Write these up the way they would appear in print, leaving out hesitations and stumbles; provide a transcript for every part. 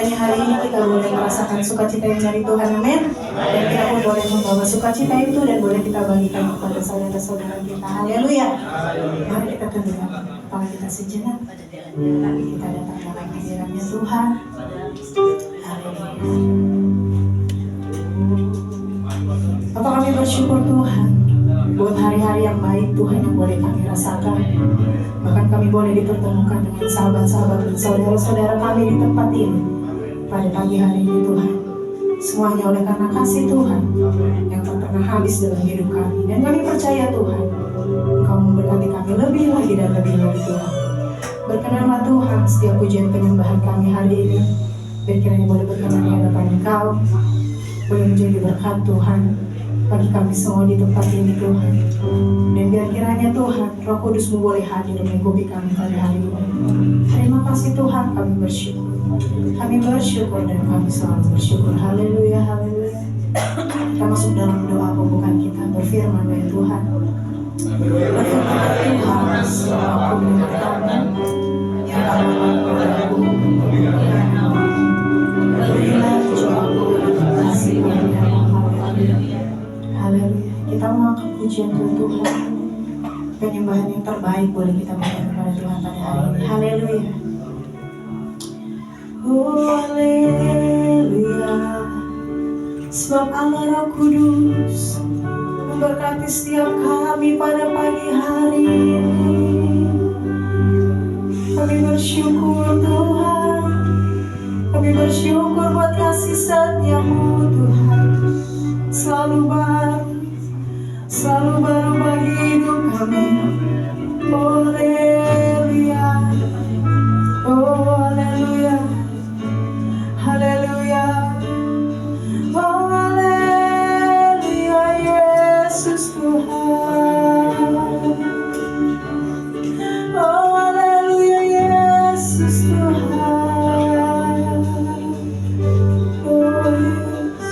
kiranya hari ini kita boleh merasakan sukacita yang dari Tuhan, amin. Dan kita pun boleh membawa sukacita itu dan boleh kita bagikan kepada saudara-saudara kita. Haleluya. Mari kita tundukkan kepala kita sejenak. Kita datang dalam hadiratnya Tuhan. Haleluya. Apa kami bersyukur Tuhan buat hari-hari yang baik Tuhan yang boleh kami rasakan. Bahkan kami boleh dipertemukan dengan sahabat-sahabat dan saudara-saudara kami di tempat ini pada pagi hari ini Tuhan. Semuanya oleh karena kasih Tuhan yang tak pernah habis dalam hidup kami. Dan kami percaya Tuhan Engkau memberkati kami lebih lagi dan lebih lagi Tuhan. Berkenanlah Tuhan setiap pujian penyembahan kami hari ini, dan kiranya boleh berkenan di hadapan Engkau, boleh menjadi berkat Tuhan bagi kami semua di tempat ini Tuhan. Dan biar kiranya Tuhan Roh Kudus-Mu boleh hadir mengikuti kami pada hari ini. Terima kasih Tuhan, kami bersyukur. Kami bersyukur dan kami selalu bersyukur. Haleluya, haleluya. Kita masuk dalam doa pembukaan kita. Berfirman ya Tuhan. Berfirman Tuhan, sebab aku mendengar kamu yang kamu lakukan aku. Berilah doaku dan kasih padamu. Haleluya. Kita mengangkat pujian Tuhan. Penyembahan yang terbaik boleh kita berikan kepada Tuhan pada hari ini. Haleluya. Oh haleluya. Sebab Allah Roh Kudus memberkati setiap kami pada pagi hari ini. Kami bersyukur Tuhan. Kami bersyukur buat kasih setia-Mu Tuhan. Selalu baru bagi hidup kami. Oh haleluya. Oh haleluya. Haleluya. Oh haleluya Yesus Tuhan. Oh haleluya Yesus Tuhan. Oh yes.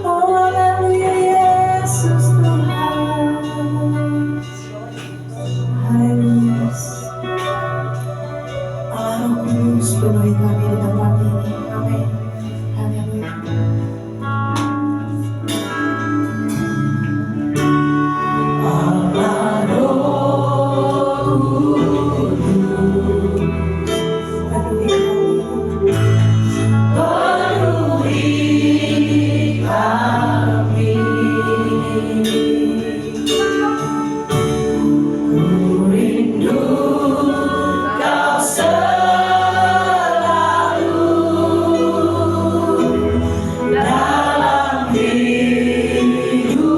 Oh haleluya Yesus Tuhan. Haleluya. Allah Roh Kudus penuhi kami di tempat ini. Amin. Haleluya. Allah Roh Kudus penuhi kami. Ku rindu Kau selalu dalam hidupku.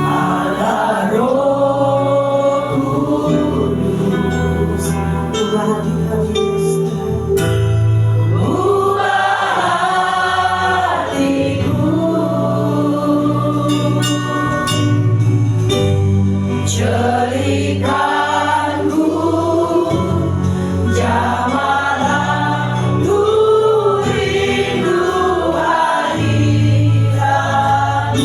Allah Roh Kudus, ubah hati kami, ubah hatiku, jadikanku jamalah rindu hadirat-Mu.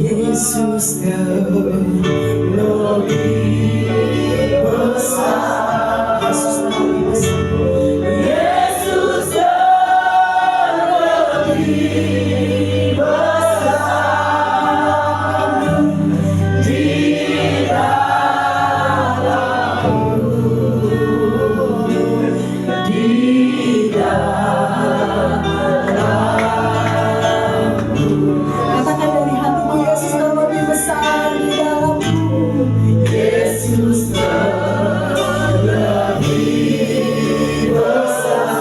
Yesus lebih besar. Yesus lebih besar. Yesus lebih besar. Di dalamku, di dalamku. Katakan dari hatimu, Yesus lebih besar di dalamku. Yesus lebih besar.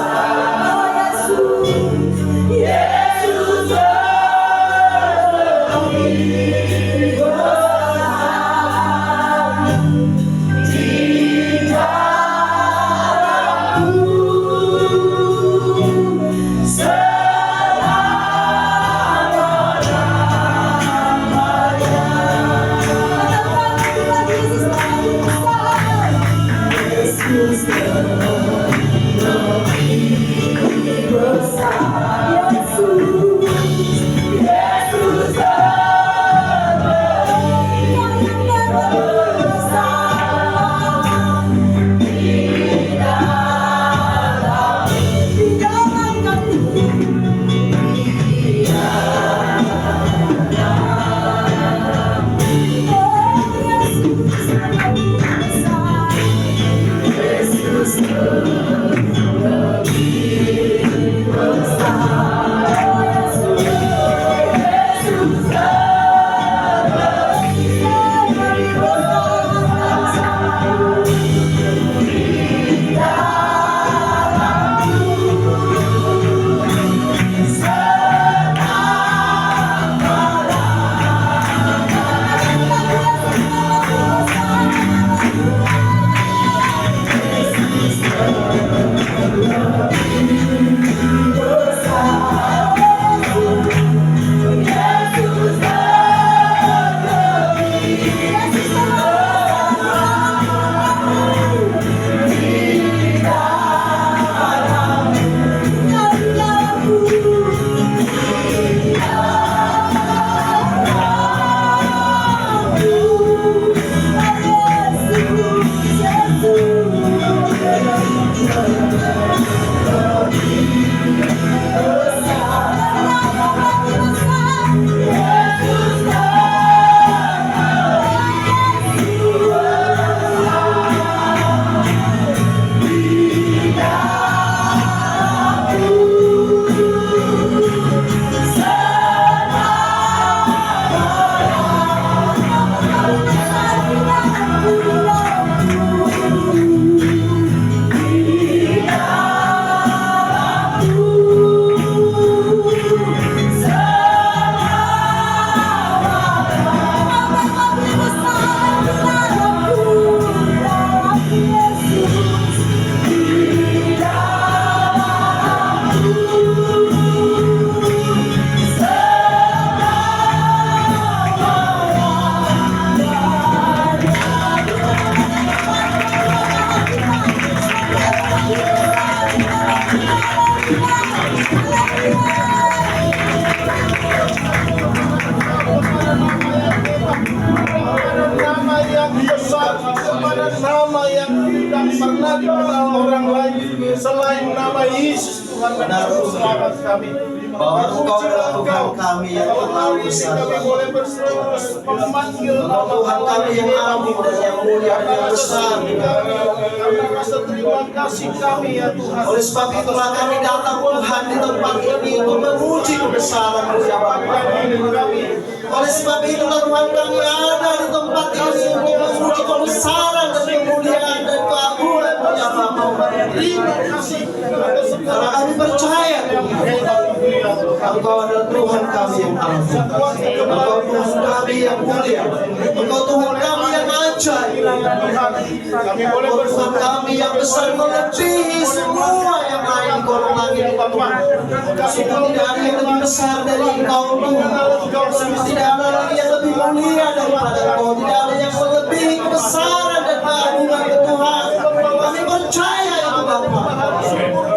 Oh Yesus, Yesus lebih besar. Di dalamku Yesus lebih besar. Yesus lebih besar. Di dalam kami, di dalam. Oh Yesus lebih besar. Yesus lebih besar. Yesus lebih besar. Di nama yang besar, kepada nama yang tidak pernah dikenal orang lain selain nama Yesus. Tuhan menaruh selamat kami bahwa Engkau adalah Tuhan kami yang terlalu besar. kami boleh berterus memanggil Engkau Tuhan kami yang agung dan yang mulia dan yang besar. karena rasa terima kasih kami ya Tuhan. Oleh sebab itulah kami datang Tuhan di tempat ini untuk memuji kebesaran-Mu ya Bapa. Oleh sebab itulah Tuhan kami ada di tempat ini untuk memuji kebesaran dan kemuliaan dan keagungan-Mu ya Bapa. Terima kasih Karena kami percaya Engkau adalah Tuhan kami yang agung. Engkau Tuhan kami yang mulia. Engkau Tuhan kami yang ajaib. kami boleh Engkau Tuhan kami yang besar melebihi semua yang lain kolong langit di Tuhan. Sungguh tidak ada yang lebih besar dari Engkau Tuhan. Sungguh tidak ada lagi yang lebih mulia daripada Engkau. Tidak ada yang melebihi kebesaran dan keagungan Tuhan. Kami percaya itu Bapa.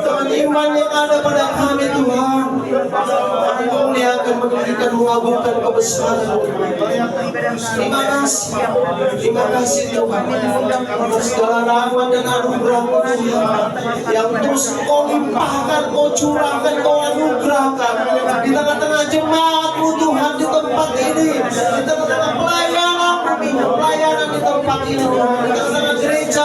Dengan iman yang ada pada kami Tuhan. Kami memuliakan, meninggikan, mengagungkan kebesaran. Terima kasih Tuhan atas segala rahmat dan anugerah-Mu Tuhan yang terus Kau limpahkan, Kau curahkan, Kau anugerahkan di tengah-tengah jemaat-Mu Tuhan di tempat ini, di tengah-tengah pelayanan di tempat ini Tuhan, di tengah-tengah gereja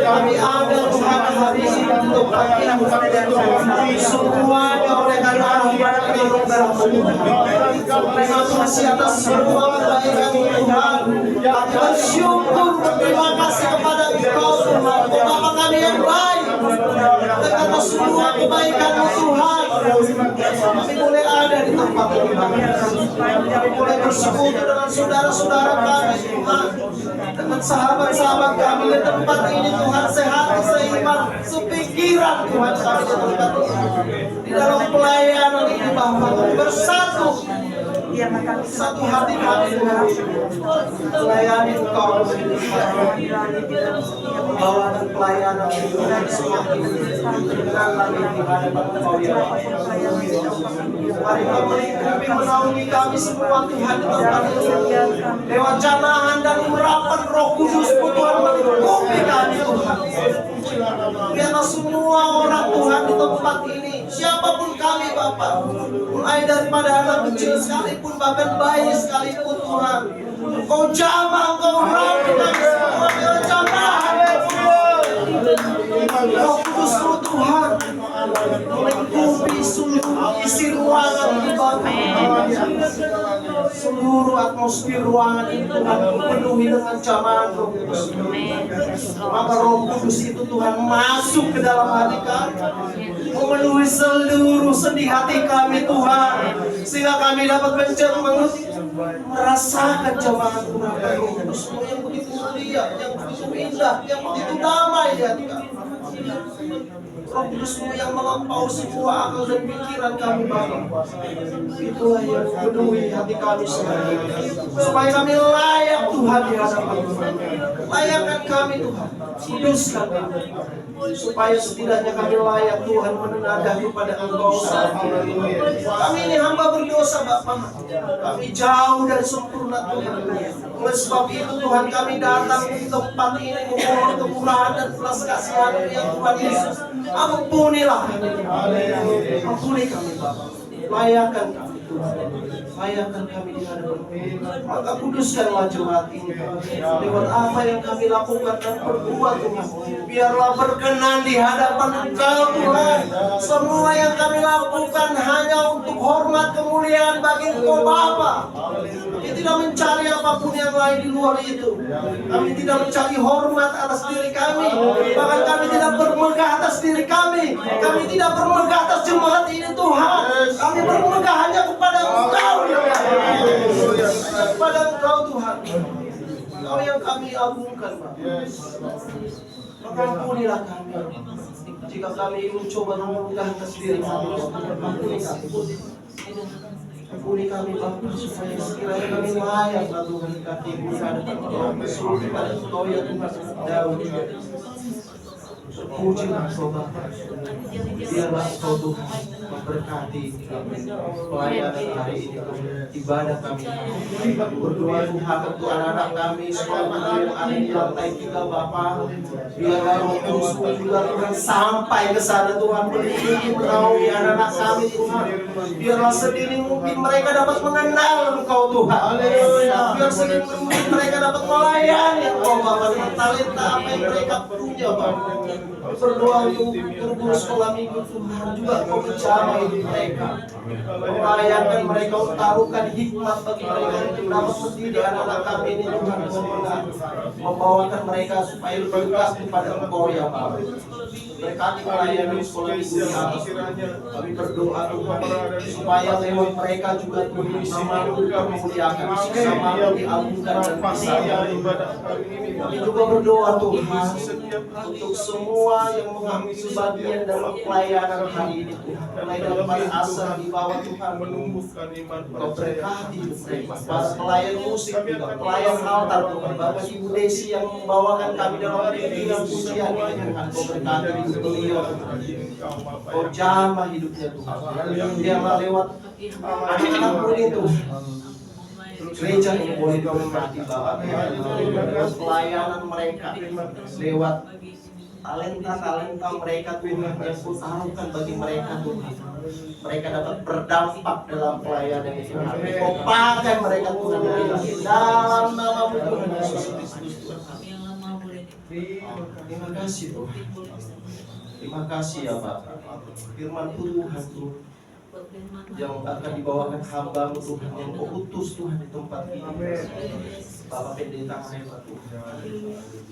kami ada Tuhan hari ini di tempat ini semuanya oleh karena anugerah-Mu Tuhan. Terima kasih atas semua kebaikan Tuhan. Kami bersyukur, berterima kasih kepada Engkau Tuhan, Bapa kami yang baik. Karena semua kebaikan-Mu Tuhan, kami boleh ada di tempat ini. Kami boleh bersekutu dengan saudara-saudara kami Tuhan, dengan sahabat-sahabat kami di tempat ini Tuhan, sehati, seiman, sepikiran Tuhan kami di tempat ini. Di dalam pelayanan ini Bapa, kami bersatu, satu hati kami Tuhan, melayani Engkau, bawakan pelayanan Tuhan semakin terkenal lagi di hadapan Engkau ya Bapa. Mari kami menaungi kami semua Tuhan di tempat ini, lewat jamahan dan urapan Roh Kudus-Mu Tuhan mengikuti kami Tuhan. Biarlah semua orang Tuhan di tempat ini, siapapun kami Bapa, mulai daripada anak kecil sekalipun, bahkan bayi sekalipun Tuhan, Engkau jamah, Engkau rapi kami semua, biar jamahan Roh Kudus-Mu Tuhan melingkupi seluruh isi ruangan ini Bapa. Seluruh atmosfer ruangan ini Tuhan penuhi dengan jamahan Roh Kudus. Maka Roh Kudus itu Tuhan masuk ke dalam hati kami, memenuhi seluruh sendi hati kami Tuhan, sehingga kami dapat merasakan jamahan Tuhan Roh Kudus yang begitu mulia, yang begitu indah, yang begitu damai di hati kami. Roh Kudus-Mu yang melampaui semua akal dan pikiran kami Bapa, itulah yang memenuhi hati kami sekarang, supaya kami layak Tuhan di hadapan Tuhan. Layakkan kami Tuhan, kuduskan kami, supaya setidaknya kami layak Tuhan menenadah kepada Engkau. Kami ini hamba berdosa Bapa, kami jauh dari sempurna Tuhan. Oleh sebab itu Tuhan, kami datang di tempat ini memohon kemurahan dan belas kasihan yang Tuhan Yesus. Ampunilah kami, ampuni kami Bapa, layakkan kami Tuhan, layakkan kami di hadapan-Mu. Maka kuduskanlah jemaat ini lewat apa yang kami lakukan dan perbuat Tuhan. Biarlah berkenan di hadapan Engkau Tuhan. Semua yang kami lakukan hanya untuk hormat kemuliaan bagi Engkau Bapa. Kami tidak mencari apapun yang lain di luar itu. Kami tidak mencari hormat atas diri kami, bahkan kami tidak bermegah atas diri kami. Kami tidak bermegah atas jemaat ini Tuhan. Kami bermegah hanya kepada Engkau ya Allah. Kepada Engkau Tuhan, Engkau yang kami agungkan Bapa. Maka ampunilah kami jika kami mencoba memegah atas diri kami. Ampuni kami, ampuni kami Bapa, supaya sekiranya kami layak Tuhan katimu di hadapan Engkau, berseru kepada Engkau ya Tuhan Daud. Pujilah Engkau Bapa, biarlah Engkau Tuhan memberkati pelayanan hari ini, ibadah kami. Berdoa Tuhan untuk anak-anak kami, sekolah yang ada di lantai 3 Bapa. Biarlah Roh Kudus-Mu juga Tuhan sampai ke sana Tuhan, melindungi menaungi anak-anak kami Tuhan. Biarlah sedini mungkin mereka dapat mengenal Engkau Tuhan. Biar sedini mungkin mereka dapat melayani Engkau Bapa dengan talenta apa yang mereka punya Bapa. Berdoa untuk guru-guru sekolah minggu Tuhan juga Engkau menjamah hidup mereka, melayani mereka, taruhkan hikmat bagi mereka untuk dapat mendidik anak-anak kami ini Tuhan, membawakan mereka supaya lebih dekat kepada Engkau ya Bapa. Berkati melayani sekolah minggu ini, kami berdoa Tuhan supaya lewat mereka juga nama Mu dimuliakan, nama Mu diagungkan dan disayangi. Kami juga berdoa Tuhan untuk semua yang mengambil bagian dalam pelayanan pelayanan hari ini Tuhan. Mulai dari para asal di bawah Tuhan, menumbuhkan iman Kau berkati mereka. Para pelayan musik juga, pelayan altar Tuhan. Bapak Ibu Desi yang membawakan kami dalam bimbingan pujian ini Tuhan. Kau berkati hidup beliau Tuhan. Kau jamah hidupnya Tuhan. Biarlah lewat anak-anakmu ini Tuhan, gereja ini boleh diberkati Bapak. Lewat pelayanan mereka, lewat talenta mereka Tuhan yang Kau taruhkan bagi mereka Tuhan. Mereka dapat berdampak dalam pelayanan ini Tuhan. Kau pakai mereka Tuhan dalam nama-Mu Tuhan Yesus Kristus Tuhan. Terima kasih Tuhan. Terima kasih ya Bapak. Firman Tuhan Tuhan yang akan dibawakan hamba-Mu Tuhan, yang Kau utus Tuhan di tempat ini. Bapak Pendeta hebat Tuhan.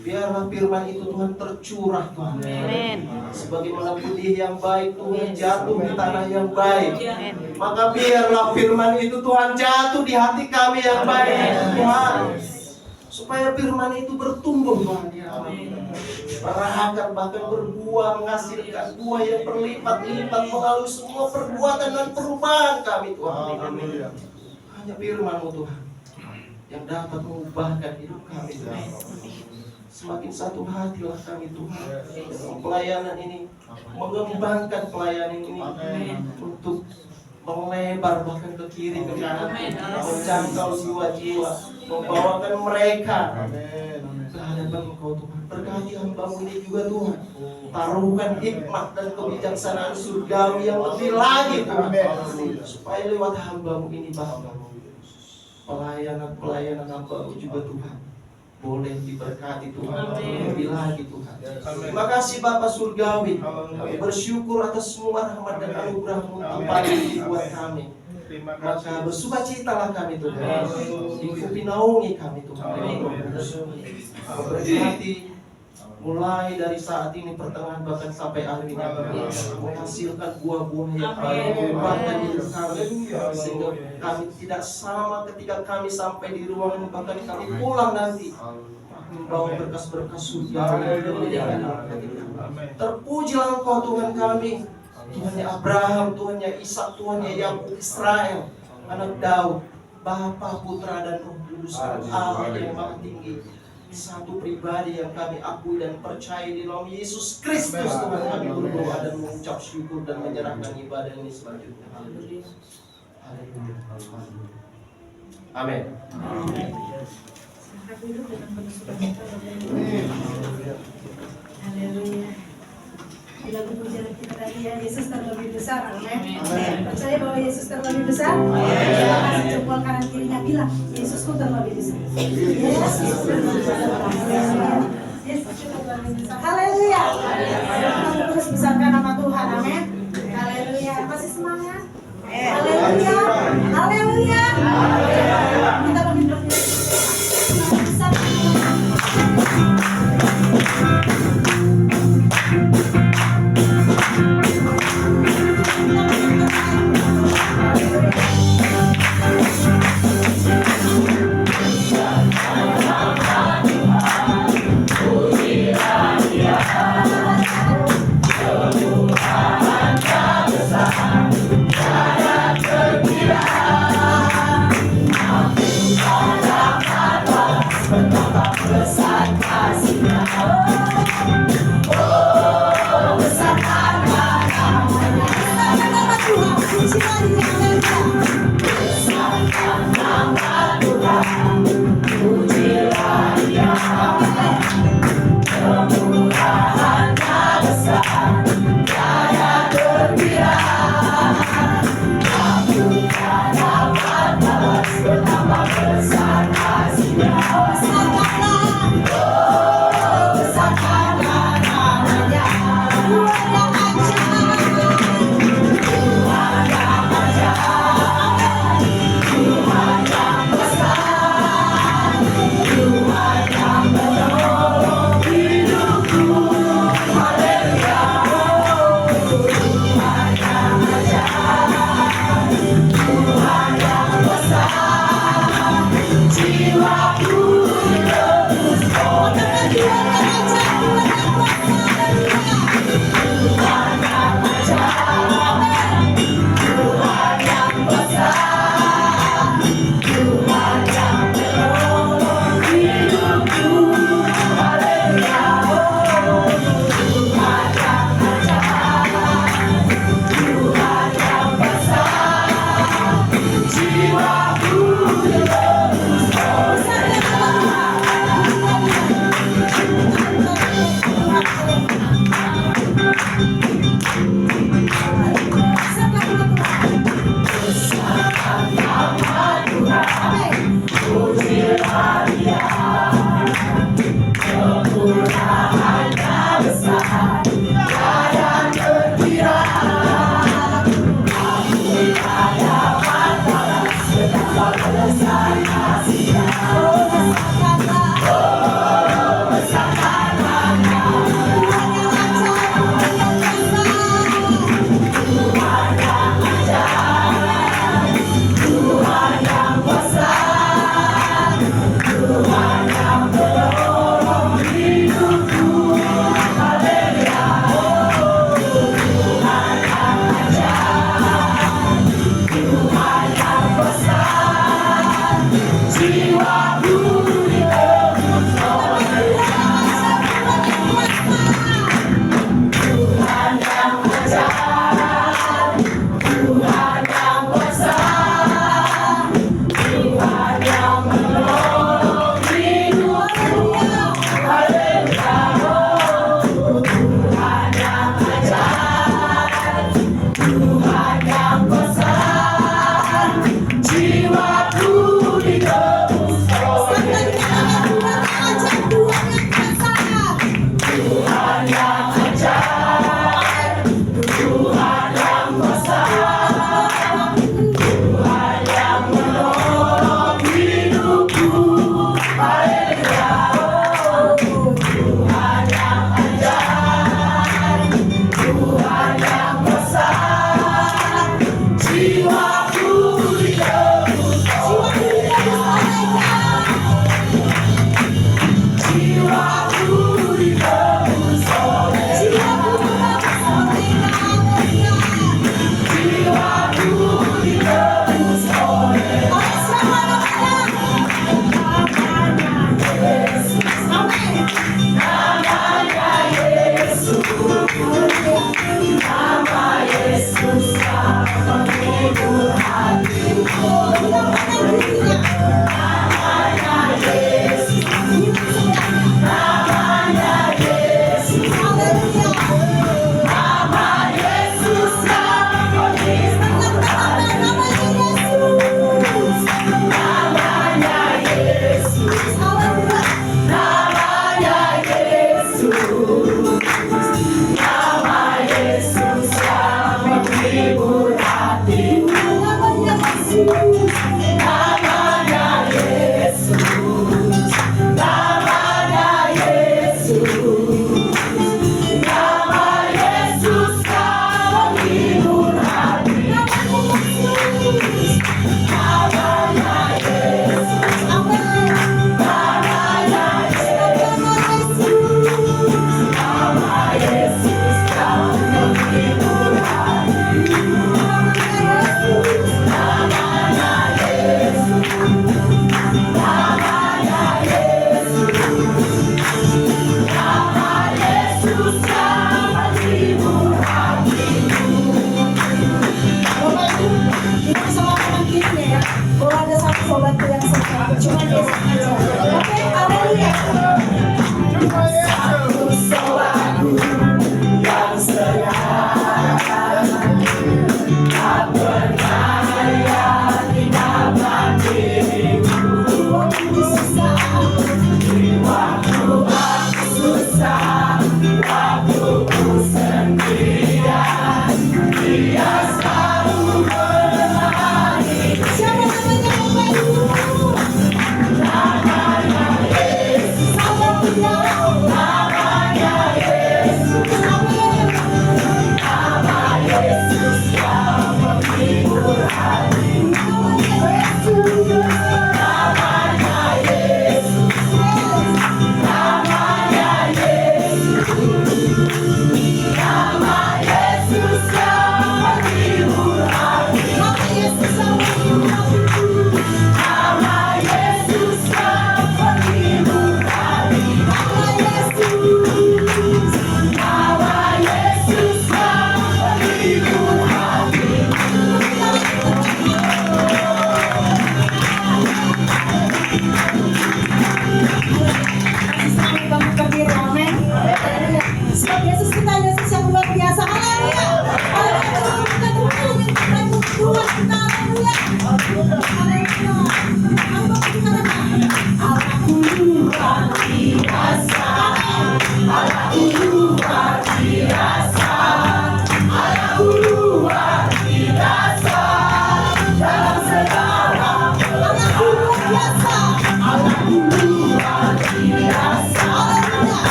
Biarlah firman itu Tuhan tercurah Tuhan. Sebagaimana benih yang baik Tuhan jatuh di tanah yang baik. Maka biarlah firman itu Tuhan jatuh di hati kami yang baik Tuhan. Supaya firman itu bertumbuh Tuhan di hati. Berakar bahkan berbuah, menghasilkan buah yang berlipat-lipat melalui semua perbuatan dan perubahan kami Tuhan. Hanya firman-Mu Tuhan yang dapat mengubahkan hidup kami Tuhan. Semakin satu hatilah kami Tuhan dalam pelayanan ini, mengembangkan pelayanan ini untuk melebar bahkan ke kiri ke kanan, menjangkau jiwa-jiwa, membawakan mereka ke hadapan Engkau Tuhan. Berkati hamba-Mu ini juga Tuhan. Taruhkan hikmat dan kebijaksanaan surgawi yang lebih lagi Tuhan, supaya lewat hamba-Mu ini Bapa, pelayanan hamba-Mu juga Tuhan boleh diberkati Tuhan lebih lagi Tuhan. Terima kasih Bapa Surgawi. Kami bersyukur atas semua rahmat dan anugerah-Mu tanpa buat kami. Maka bersukacitalah kami Tuhan. Ikuti naungi kami Tuhan. Berkati mulai dari saat ini pertengahan bahkan sampai akhir ini menghasilkan buah-buah yang baik bahkan hidup kami, sehingga kami tidak sama ketika kami sampai di ruang bahkan kami pulang nanti membawa berkas-berkas surga. Terpujilah Engkau Tuhan kami, Tuhannya Abraham, Tuhannya Ishak, Tuhannya Yakub, Israel, anak Daud, Bapa, Putra dan Roh Kudus, Allah yang Maha Tinggi. Satu pribadi yang kami akui dan percaya di dalam Yesus Kristus Tuhan, kami berdoa dan mengucap syukur dan menyerahkan ibadah ini selanjutnya. Amin. Haleluya. Di lagu pujian kita tadi ya, Yesus terlebih besar. Amin. Percaya bahwa Yesus terlebih besar? Coba kasih jempol kanan kirinya, bilang Yesusku terlebih besar. Yesus terlebih besar. Yesus terlebih besar. Haleluya. Kita terus besarkan nama Tuhan. Amin. Haleluya. Masih semangat? Haleluya. Haleluya. Kita bagi besar. Yeah.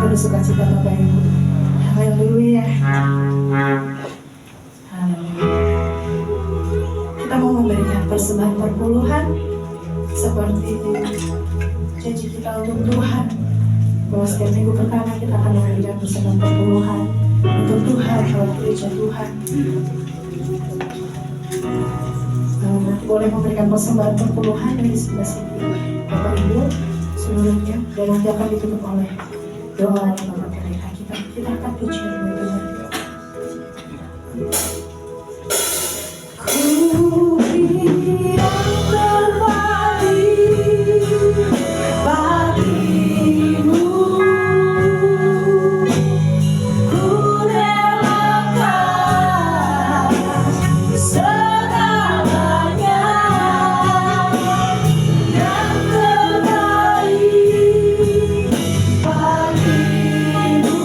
penuh sukacita Bapak Ibu. Haleluya. Haleluya. Kita mau memberikan persembahan perpuluhan seperti janji kita untuk Tuhan, bahwa setiap minggu pertama kita akan memberikan persembahan perpuluhan untuk Tuhan, kalau gereja Tuhan. Nanti boleh memberikan persembahan perpuluhan dari sebelah sini Bapak Ibu seluruhnya, dan nanti akan ditutup oleh doa dari Bapak Pendeta kita. Kita akan puji Tuhan. Ku yang terbaik bagimu, ku relakan segalanya. Yang terbaik bagimu,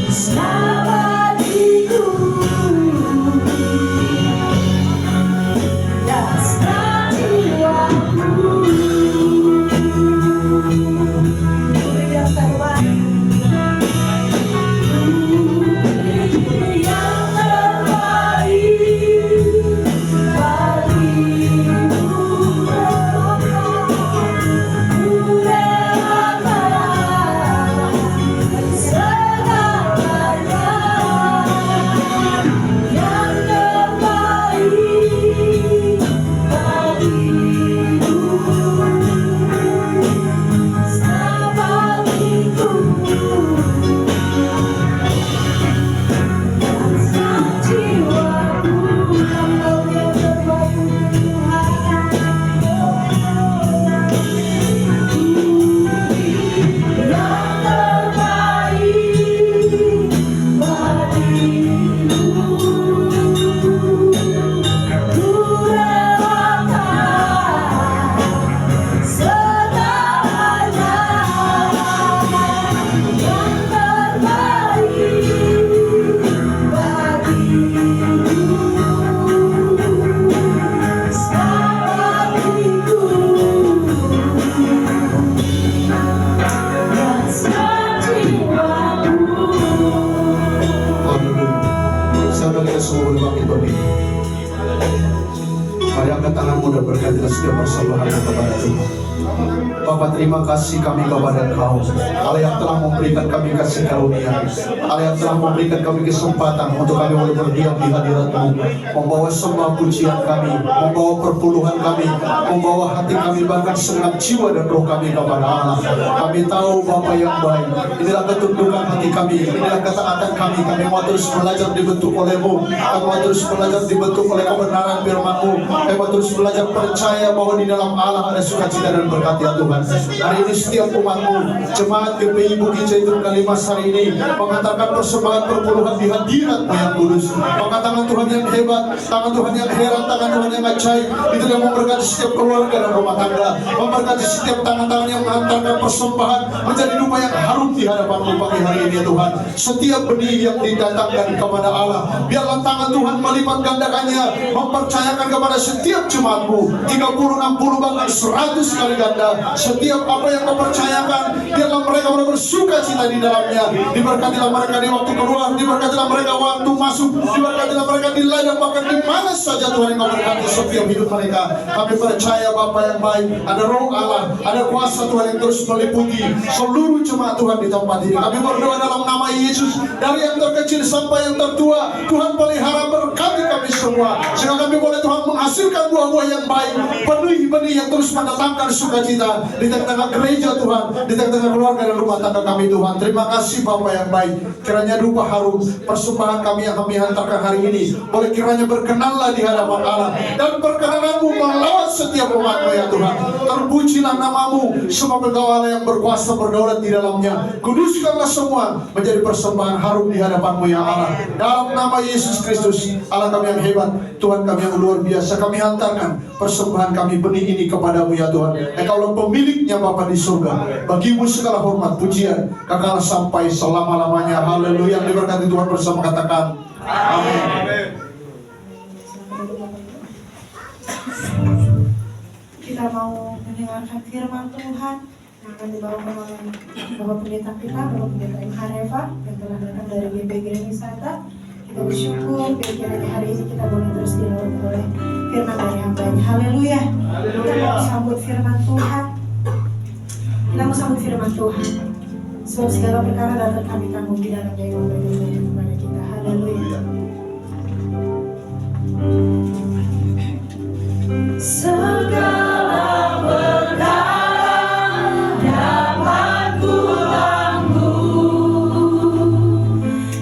sahabatku. Mari angkat tanganmu dan berkatilah setiap persembahan kepada Tuhan. Bapa, terima kasih kami kepada Kau, Allah yang telah memberikan kami kasih karunia, Allah yang telah memberikan kami kesempatan untuk kami boleh berdiam di hadirat-Mu, membawa sembah pujian kami, membawa perpuluhan kami, membawa hati kami, bahkan segenap jiwa dan roh kami kepada Allah. Kami tahu Bapa yang baik, inilah ketundukan hati kami, inilah ketaatan kami. Kami mau terus belajar dibentuk oleh-Mu, kami mau terus belajar dibentuk oleh kebenaran firman-Mu, kami mau terus belajar percaya bahwa di dalam Allah ada sukacita dan berkat ya Tuhan. Hari ini setiap umat-Mu, jemaat GPI Bukit Zaitun Kalimas hari ini mengatakan persembahan perpuluhan di hadirat-Mu yang kudus. Maka tangan Tuhan yang hebat, tangan Tuhan yang heran, tangan Tuhan yang ajaib itu yang memberkati setiap keluarga dan rumah tangga, memberkati setiap tangan-tangan yang mengantarkan persembahan menjadi dupa yang harum di hadapan-Mu pagi hari ini ya Tuhan. Setiap benih yang didatangkan kepada Allah, biarlah tangan Tuhan melipat gandakannya, mempercayakan kepada setiap jemaat-Mu 30, 60 bahkan 100 kali ganda. Setiap apa yang Kau percayakan, biarlah mereka bersuka cita di dalamnya. Diberkatilah mereka di waktu keluar, diberkatilah mereka waktu masuk, diberkatilah mereka di ladang, bahkan di mana saja Tuhan yang Kau berkati setiap hidup mereka. Kami percaya Bapa yang baik, ada roh Allah, ada kuasa Tuhan yang terus meliputi seluruh jemaat Tuhan di tempat ini. Kami berdoa dalam nama Yesus, dari yang terkecil sampai yang tertua, Tuhan pelihara berkati kami semua, sehingga kami boleh Tuhan menghasilkan buah-buah yang baik, benih-benih yang terus mendatangkan sukacita di tengah-tengah gereja Tuhan, di tengah-tengah keluarga dan rumah tangga kami Tuhan. Terima kasih Bapa yang baik, kiranya dupa harum persembahan kami yang kami hantarkan hari ini boleh kiranya berkenanlah di hadapan Allah, dan perkenanan-Mu melawat setiap umat-Mu ya Tuhan. Terpujilah nama-Mu, sebab Engkau Allah yang berkuasa berdaulat di dalamnya. Kuduskanlah semua menjadi persembahan harum di hadapan-Mu ya Allah. Dalam nama Yesus Kristus, Allah kami yang hebat, Tuhan kami yang luar biasa, kami hantarkan persembahan kami benih ini kepadamu ya Tuhan. Engkaulah pemiliknya Bapa di surga. Bagimu segala hormat, pujian, kekal sampai selama-lamanya. Haleluya. Yang diberkati Tuhan bersama katakan amin. Kita mau mendengarkan firman Tuhan yang akan dibawakan oleh Bapak Pendeta kita, Bapak Pendeta M. Hareva yang telah datang dari GPG Wisata. Kita bersyukur kiranya hari ini kita boleh terus dilakukan oleh firman dari hamba-Nya. Haleluya. Kita mau sambut firman Tuhan. Kita mau sambut firman Tuhan. Sebab segala perkara dapat kami tanggung di dalam Dia yang memberikan kepada kita. Haleluya. Segala perkara dapat ku tanggung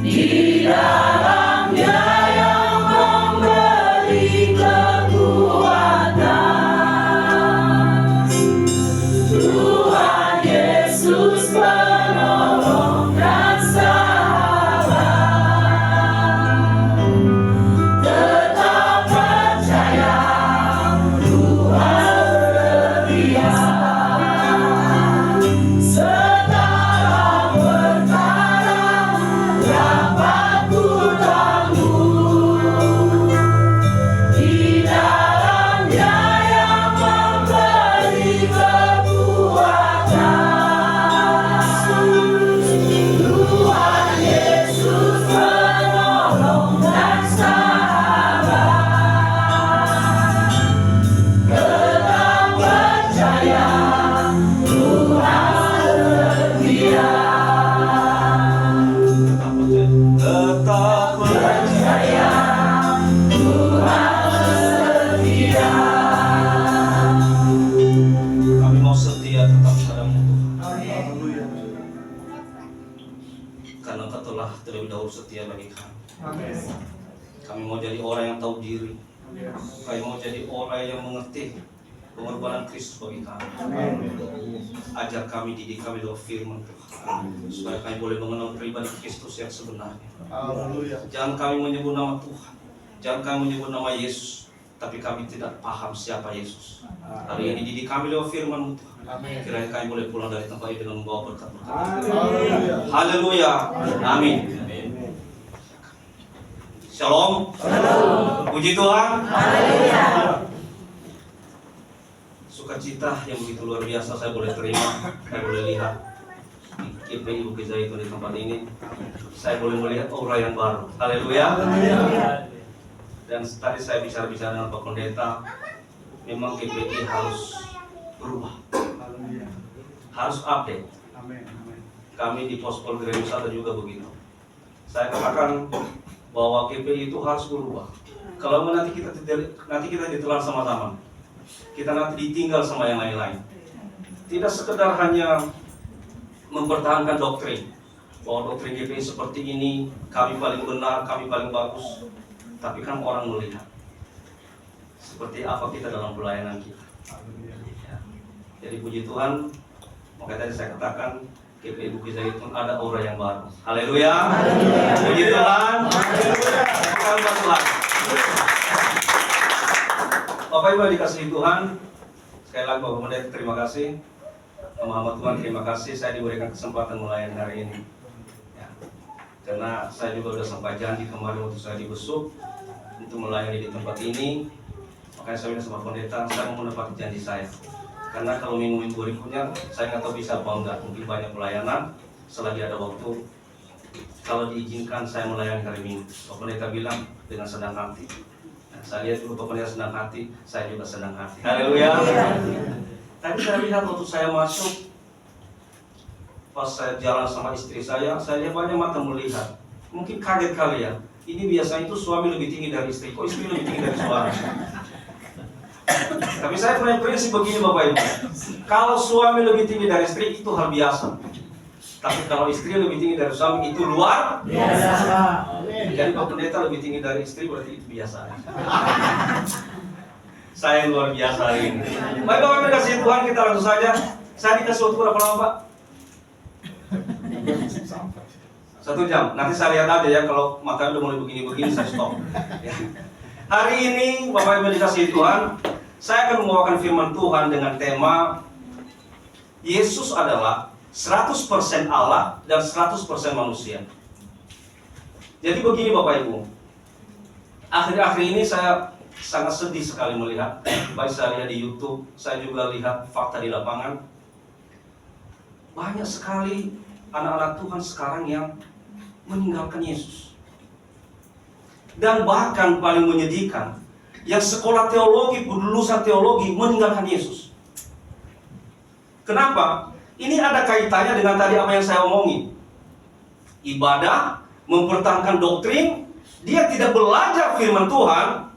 di dalam Dia yang memberi kekuatan. Tuhan Yesus penolong dan sahabat. Tetap percaya Tuhan setia. Segala perkara dapat ku tanggung di dalam Dia yang memberi kekuatan. Tuhan Yesus penolong dan sahabat. Tetap percaya Tuhan setia. Tetap Percaya Tuhan setia. kami mau setia tetap padamu Tuhan. Haleluya. Karena Engkau telah terlebih dahulu setia bagi kami. Amin. Kami mau jadi orang yang tahu diri. Yes. Kami mau jadi orang yang mengerti pengorbanan Kristus bagi kami. Ajar kami, didik kami lewat firman Tuhan, supaya kami boleh mengenal pribadi Kristus yang sebenarnya. Haleluya. Jangan kami menyebut nama Tuhan, jangan kami menyebut nama Yesus, tapi kami tidak paham siapa Yesus. Hari ini didik kami lewat firman Tuhan. Amin. Kiranya kami boleh pulang dari tempat ini dengan membawa berkat-berkat. Haleluya. Haleluya. Amin. Shalom. Puji Tuhan. Sukacita yang begitu luar biasa saya boleh terima, saya boleh lihat di GPI Bukit Zaitun di tempat ini. Saya boleh melihat aura yang baru. Haleluya. Dan tadi saya bicara-bicara dengan Pak Pendeta, memang GPI harus berubah, Haleluya. harus update. Amin. Amin. Kami di Pospol Gereja Wisata juga begitu. Saya katakan bahwa GPI itu harus berubah. Kalau nanti kita ditelan sama zaman, kita nanti ditinggal sama yang lain-lain. Tidak sekedar hanya mempertahankan doktrin, bahwa doktrin GPI seperti ini, kami paling benar, kami paling bagus. Tapi kan orang melihat seperti apa kita dalam pelayanan kita. Haleluya. Jadi puji Tuhan, makanya tadi saya katakan GPI Bukit Zaitun ada aura yang baru. Haleluya. Puji Tuhan. Bukan buat Tuhan. Bapak Ibu yang dikasihi Tuhan, sekali lagi Bapak Pendeta terima kasih. Hamba Tuhan terima kasih saya diberikan kesempatan melayani hari ini. Ya. Karena saya juga sudah sampai janji kemarin waktu saya dibesuk untuk melayani di tempat ini. Makanya saya minta sama pendeta, saya mau menepati janji saya. Karena kalau minggu-minggu berikutnya, saya nggak tahu bisa apa enggak. Mungkin banyak pelayanan, selagi ada waktu. Kalau diizinkan, saya melayani hari Minggu. Pak Pendeta bilang dengan senang hati. Nah, saya lihat dulu Pak Pendeta senang hati, saya juga senang hati. Haleluya. Tadi saya lihat waktu saya masuk, pas saya jalan sama istri saya lihat banyak mata melihat. Mungkin kaget kali ya. Ini biasanya itu suami lebih tinggi dari istri, kok istri lebih tinggi dari suami? Tapi saya punya prinsip begini Bapak Ibu, kalau suami lebih tinggi dari istri itu hal biasa. Tapi kalau istri lebih tinggi dari suami itu luar biasa. Jadi Pak Pendeta lebih tinggi dari istri berarti itu biasa. Saya luar biasa hari ini. Baik Bapak Ibu kasih Tuhan, kita langsung saja. Saya dikasih waktu berapa lama Pak? 1 jam. Nanti saya lihat aja ya, kalau matanya udah mulai begini-begini saya stop. Ya. Hari ini Bapak Ibu dikasih Tuhan, saya akan membawakan firman Tuhan dengan tema Yesus adalah 100% Allah dan 100% manusia. Jadi begini Bapak Ibu, akhir-akhir ini saya sangat sedih sekali melihat, baik saya lihat di YouTube, saya juga lihat fakta di lapangan. banyak sekali anak-anak Tuhan sekarang yang meninggalkan Yesus. Dan bahkan paling menyedihkan, yang sekolah teologi, lulusan teologi meninggalkan Yesus. Kenapa? Ini ada kaitannya dengan tadi apa yang saya omongin. Ibadah, mempertahankan doktrin, dia tidak belajar firman Tuhan,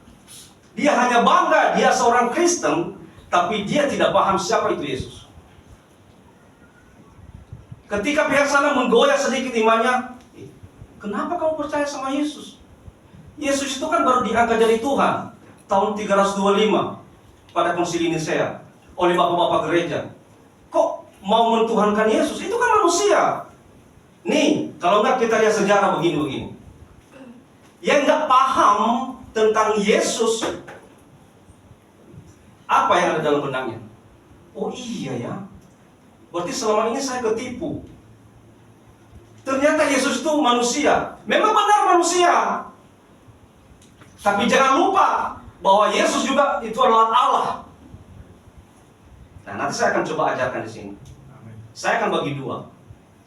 dia hanya bangga dia seorang Kristen, tapi dia tidak paham siapa itu Yesus. Ketika pihak sana menggoyah sedikit imannya, kenapa kamu percaya sama Yesus? Yesus itu kan baru diangkat jadi Tuhan tahun 325 pada konsili Nisea oleh bapak-bapak gereja. Kok mau mentuhankan Yesus? Itu kan manusia. Nih, kalau enggak kita lihat sejarah begini-begini. Yang enggak paham tentang Yesus, apa yang ada dalam benaknya? Oh iya ya, berarti selama ini saya ketipu. Ternyata Yesus itu manusia. Memang benar manusia. Tapi jangan lupa bahwa Yesus juga itu adalah Allah. Nah, nanti saya akan coba ajarkan di sini. Saya akan bagi dua.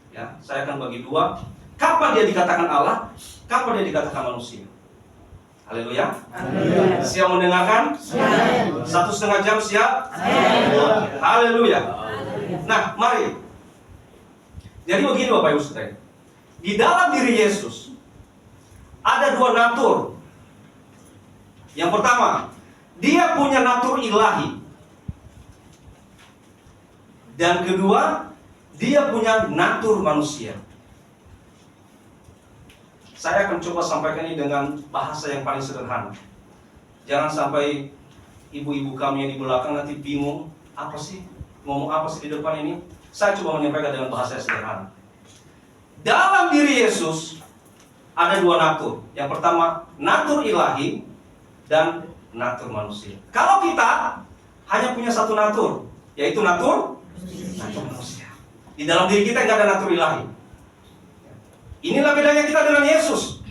Ya, saya akan bagi dua. Kapan dia dikatakan Allah, kapan dia dikatakan manusia. Haleluya. Siap mendengarkan? 1,5 jam siap? Haleluya. Nah, mari. Jadi begini Bapak Ibu Saudara. Di dalam diri Yesus ada dua natur. Yang pertama, dia punya natur ilahi. Dan kedua, dia punya natur manusia. Saya akan coba sampaikan ini dengan bahasa yang paling sederhana. Jangan sampai ibu-ibu kami yang di belakang nanti bingung, apa sih? Ngomong apa sih di depan ini? Saya coba menyampaikan dengan bahasa yang sederhana. Dalam diri Yesus ada dua natur. Yang pertama, natur ilahi dan natur manusia. Kalau kita hanya punya satu natur, yaitu natur manusia. Di dalam diri kita nggak ada natur ilahi. Inilah bedanya kita dengan Yesus.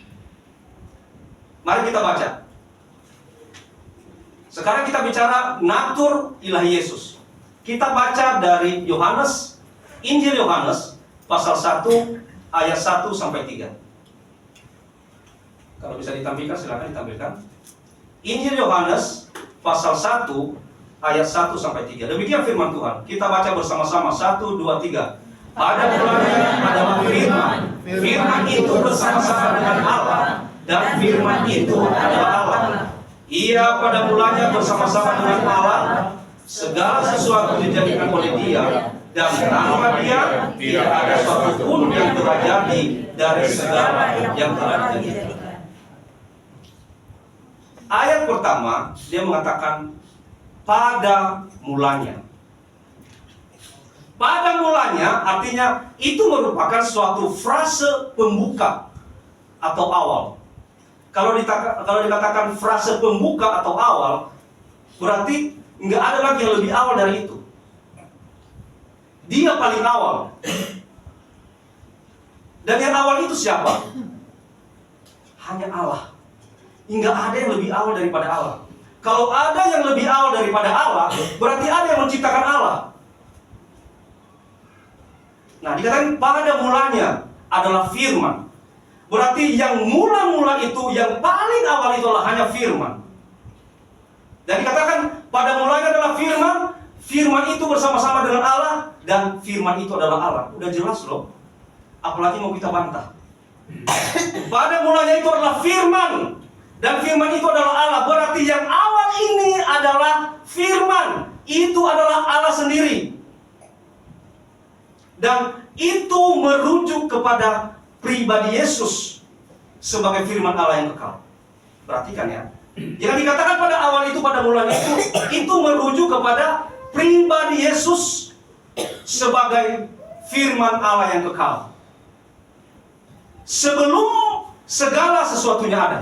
Mari kita baca. Sekarang kita bicara natur ilahi Yesus. Kita baca dari Yohanes, Injil Yohanes, pasal 1, ayat 1 sampai 3. Kalau bisa ditampilkan, silakan ditampilkan. Injil Yohanes, pasal 1, ayat 1 sampai 3. Demikian firman Tuhan. Kita baca bersama-sama. 1, 2, 3. Pada mulanya adalah firman. Firman itu bersama-sama dengan Allah, dan firman itu adalah Allah. Ia pada mulanya bersama-sama dengan Allah. Segala sesuatu dijadikan oleh Dia, dan tanpa Dia tidak ada sesuatu pun yang telah jadi dari segala yang telah dijadikan. Ayat pertama dia mengatakan pada mulanya. Pada mulanya artinya itu merupakan suatu frase pembuka atau awal. Kalau dikatakan frase pembuka atau awal, berarti nggak ada lagi yang lebih awal dari itu. Dia paling awal. Dan yang awal itu siapa? Hanya Allah. Nggak ada yang lebih awal daripada Allah. Kalau ada yang lebih awal daripada Allah, berarti ada yang menciptakan Allah. Nah, dikatakan pada mulanya adalah firman. Berarti yang mula-mula itu, yang paling awal itu adalah hanya firman. Dan dikatakan pada mulanya adalah firman. Firman itu bersama-sama dengan Allah, dan firman itu adalah Allah. Udah jelas loh. Apalagi mau kita bantah. Pada mulanya itu adalah firman, dan firman itu adalah Allah. Berarti yang awal ini adalah firman. Itu adalah Allah sendiri. Dan itu merujuk kepada pribadi Yesus sebagai firman Allah yang kekal. Perhatikan ya. Yang dikatakan pada awal itu, pada mulanya itu merujuk kepada pribadi Yesus sebagai firman Allah yang kekal. Sebelum segala sesuatunya ada.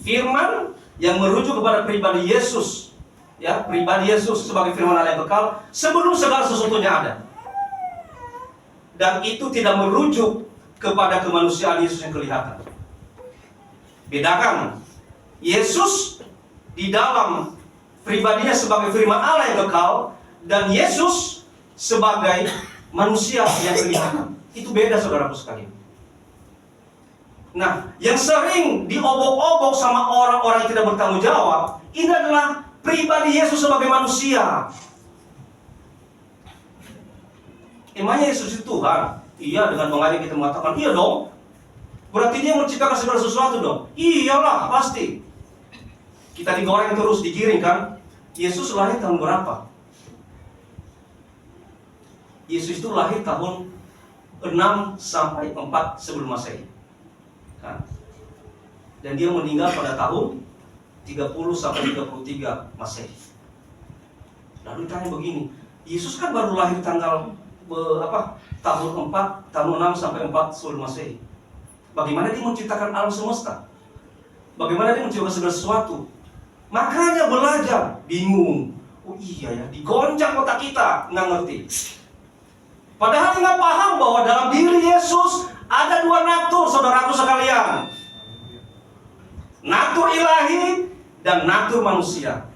Firman yang merujuk kepada pribadi Yesus, ya, pribadi Yesus sebagai firman Allah yang kekal sebelum segala sesuatunya ada. Dan itu tidak merujuk kepada kemanusiaan Yesus yang kelihatan. Bedakan Yesus di dalam pribadinya sebagai firman Allah yang kekal, dan Yesus sebagai manusia yang kelihatan. Itu beda saudaraku sekalian. Nah, yang sering diobok-obok sama orang-orang yang tidak bertanggung jawab, ini adalah pribadi Yesus sebagai manusia. Emangnya Yesus itu Tuhan? Iya, dengan mengajar kita mengatakan, iya dong. Berarti dia menciptakan segala sesuatu dong? Iyalah, pasti. Kita digoreng terus, digiring kan? Yesus lahir tahun berapa? Yesus itu lahir tahun 6 sampai 4 sebelum Masehi. Kan? Dan dia meninggal pada tahun 30 sampai 33 Masehi. Lalu ditanya begini, Yesus kan baru lahir tanggal tahun 6 sampai 4 sebelum Masehi. Bagaimana dia menciptakan alam semesta? Bagaimana dia menciptakan segala sesuatu? Makanya belajar, bingung. Oh iya ya, digoncang otak kita, nggak ngerti. Padahal nggak paham bahwa dalam diri Yesus ada dua natur, saudaraku sekalian. Natur ilahi dan natur manusia.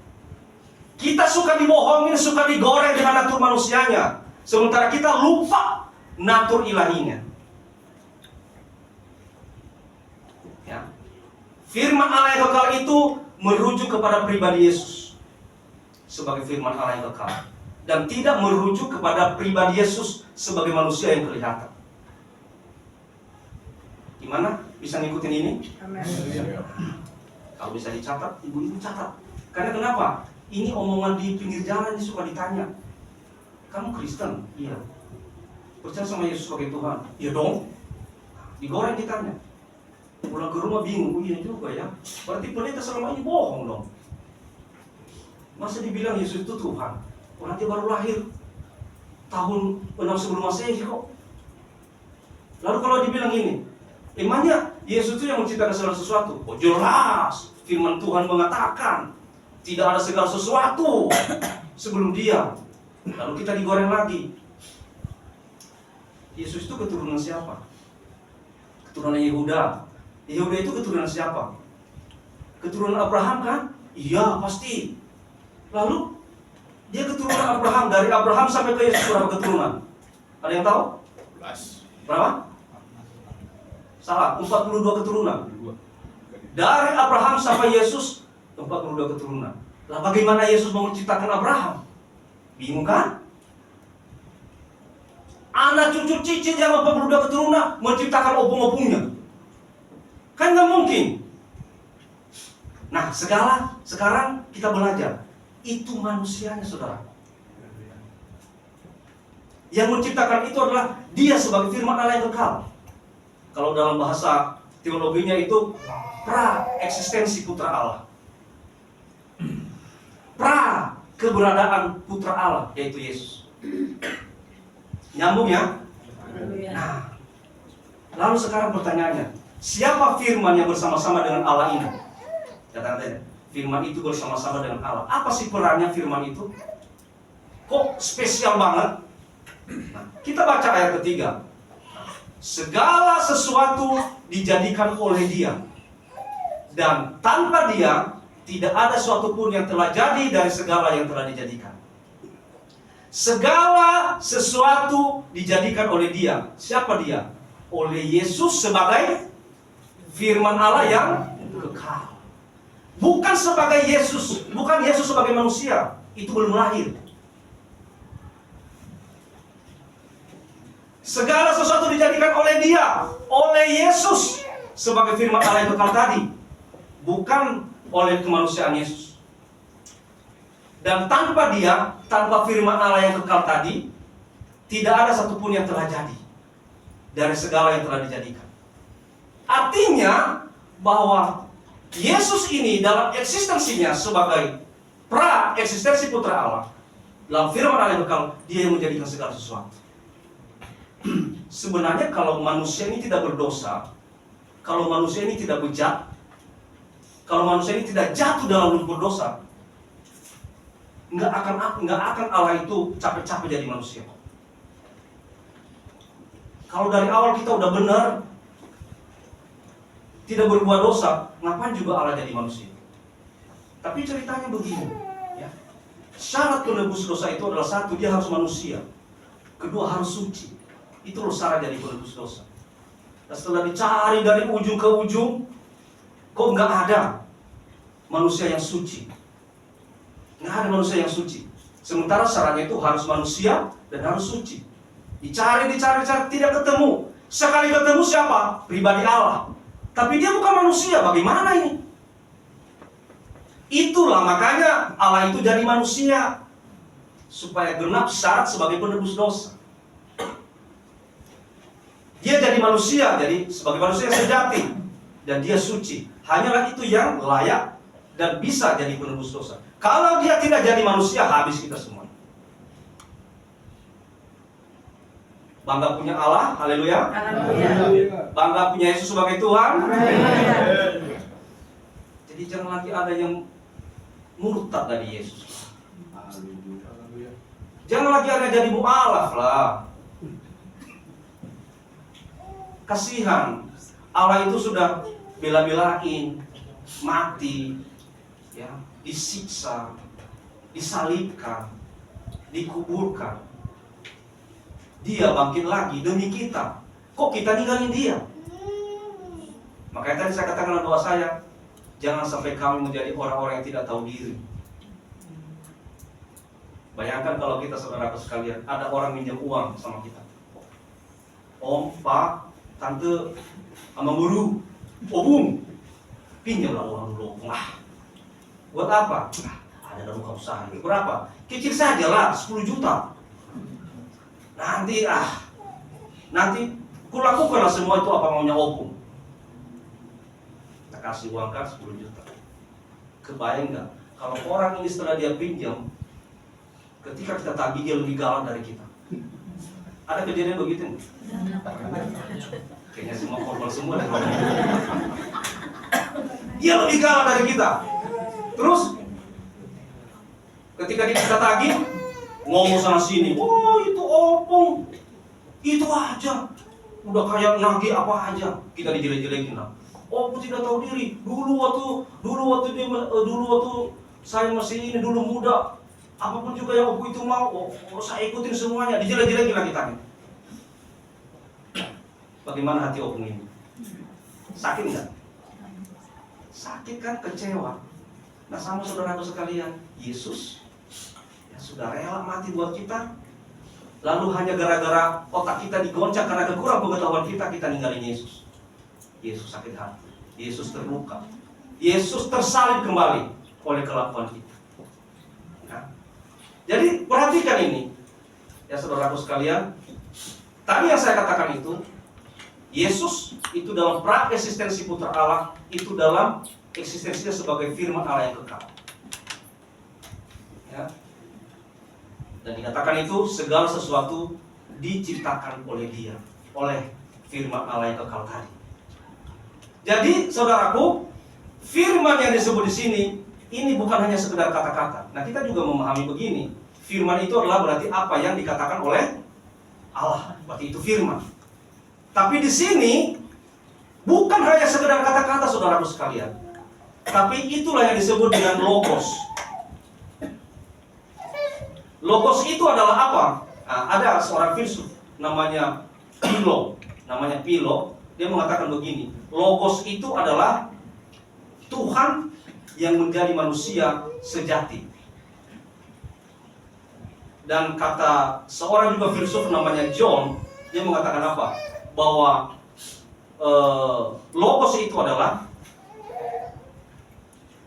Kita suka dibohongin, suka digoreng dengan natur manusianya, sementara kita lupa natur ilahinya. Ya. Firman Allah yang kekal itu merujuk kepada pribadi Yesus sebagai firman Allah yang kekal, dan tidak merujuk kepada pribadi Yesus sebagai manusia yang kelihatan. Gimana? Bisa ngikutin ini? Amin. Kalau bisa dicatat, ibu-ibu catat. Karena kenapa? Ini omongan di pinggir jalan ini suka ditanya. Kamu Kristen? Iya. Percaya sama Yesus sebagai Tuhan? Iya dong. Digoreng ditanya. Pulang ke rumah bingung, oh iya juga ya. Berarti pendeta selama ini bohong dong. Masa dibilang Yesus itu Tuhan? Orang dia baru lahir tahun 6 sebelum Masehi kok. Lalu kalau dibilang ini, emangnya Yesus itu yang menciptakan segala sesuatu? Oh jelas, firman Tuhan mengatakan tidak ada segala sesuatu sebelum dia. Lalu kita digoreng lagi. Yesus itu keturunan siapa? Keturunan Yehuda. Yehuda itu keturunan siapa? Keturunan Abraham kan? Iya pasti. Lalu dia keturunan Abraham. Dari Abraham sampai ke Yesus berapa keturunan? Ada yang tahu? Berapa? Salah, 42 keturunan. Dari Abraham sampai Yesus 42 keturunan. Lah bagaimana Yesus mau menciptakan Abraham? Bingung kan? Anak cucu cicit yang 42 keturunan menciptakan opung-opungnya. Kan nggak mungkin. Nah, sekarang kita belajar. Itu manusianya, saudara. Yang menciptakan itu adalah dia sebagai firman Allah yang kekal. Kalau dalam bahasa teologinya itu pra-eksistensi putra Allah. Pra keberadaan putra Allah, yaitu Yesus. Nyambung ya? Nah, lalu sekarang pertanyaannya, siapa firman yang bersama-sama dengan Allah ini? Kata-kata firman itu bersama-sama dengan Allah. Apa sih perannya firman itu? Kok spesial banget? Nah, kita baca ayat ketiga. Segala sesuatu dijadikan oleh Dia, dan tanpa Dia tidak ada suatu pun yang telah jadi dari segala yang telah dijadikan. Segala sesuatu dijadikan oleh Dia. Siapa Dia? Oleh Yesus sebagai firman Allah yang kekal. Bukan sebagai Yesus, bukan Yesus sebagai manusia. Itu belum lahir. Segala sesuatu dijadikan oleh Dia, oleh Yesus sebagai firman Allah yang kekal tadi, bukan oleh kemanusiaan Yesus. Dan tanpa Dia, tanpa firman Allah yang kekal tadi, tidak ada satupun yang telah jadi dari segala yang telah dijadikan. Artinya bahwa Yesus ini dalam eksistensinya sebagai pra-eksistensi putra Allah, dalam firman Allah yang kekal, Dia yang menjadikan segala sesuatu. Sebenarnya kalau manusia ini tidak berdosa, kalau manusia ini tidak bejat, kalau manusia ini tidak jatuh dalam lumpur dosa, nggak akan Allah itu capek-capek jadi manusia. Kalau dari awal kita udah benar, tidak berbuat dosa, ngapain juga Allah jadi manusia? Tapi ceritanya begini, ya. Syarat penebus dosa itu adalah satu, dia harus manusia. kedua harus suci. Itu loh syarat jadi penebus dosa. Dan setelah dicari dari ujung ke ujung, kok nggak ada manusia yang suci. Nggak ada manusia yang suci. Sementara syaratnya itu harus manusia dan harus suci. Dicari, tidak ketemu. Sekali ketemu siapa? Pribadi Allah. Tapi dia bukan manusia, bagaimana ini? Itulah makanya Allah itu jadi manusia, supaya genap syarat sebagai penebus dosa. Dia jadi manusia, jadi sebagai manusia yang sejati, dan dia suci. Hanyalah itu yang layak dan bisa jadi penebus dosa. Kalau dia tidak jadi manusia, habis kita semua. Bangga punya Allah, haleluya. Bangga punya Yesus sebagai Tuhan. Jadi jangan lagi ada yang murtad dari Yesus. Jangan lagi ada jadi mu'alaf lah. Kasihan, Allah itu sudah bela-belain, mati, ya, disiksa, disalibkan, dikuburkan. Dia bangkit lagi demi kita. Kok kita ninggalin dia? Makanya tadi saya katakan dalam doa saya, jangan sampai kami menjadi orang-orang yang tidak tahu diri. Bayangkan kalau kita, saudara sekalian, ada orang minjam uang sama kita. Om, Pak, Tante, sama guru, Bung, pinjamlah uang dulu. Wah, buat apa? Nah, ada dalam buka usaha. Berapa? Kecil saja lah, 10 juta. Nanti kulakukanlah semua itu apa maunya Opung. Kita kasih uang kan 10 juta. Kebayang nggak? Kalau orang ini setelah dia pinjam, ketika kita tagih dia lebih galak dari kita. Ada kejadian begitu nggak? Kayaknya semua korban semua. Dia lebih galak dari kita. Terus ketika kita tagih, ngomong sana sini, oh itu Opung, itu aja, udah kayak nagih apa aja, kita dijelek-jelekin lah. Opung tidak tahu diri. Dulu waktu saya masih ini dulu muda, apapun juga yang Opung itu mau, saya ikutin semuanya, dijelek-jelekin lah kita. Bagaimana hati Opung ini? Sakit nggak? Sakit kan, kecewa. Nah sama saudaraku sekalian, Yesus yang sudah rela mati buat kita, lalu hanya gara-gara otak kita digoncang karena kekurang pengetahuan kita ninggalin Yesus. Yesus sakit hati, Yesus terluka, Yesus tersalib kembali oleh kelakuan kita. Nah, jadi perhatikan ini, ya saudaraku sekalian. Tadi yang saya katakan itu, Yesus itu dalam pra-eksistensi Putra Allah, itu dalam eksistensinya sebagai firman Allah yang kekal. Ya. Dan dikatakan itu segala sesuatu diciptakan oleh Dia, oleh firman Allah yang kekal tadi. Jadi saudaraku, firman yang disebut di sini ini bukan hanya sekedar kata-kata. Nah kita juga memahami begini, firman itu adalah berarti apa yang dikatakan oleh Allah, berarti itu firman. Tapi di sini bukan hanya sekedar kata-kata saudaraku sekalian, tapi itulah yang disebut dengan logos. Logos itu adalah apa? Nah, ada seorang filsuf namanya Philo, dia mengatakan begini, logos itu adalah Tuhan yang menjadi manusia sejati. Dan kata seorang juga filsuf namanya John, dia mengatakan apa? Bahwa logos itu adalah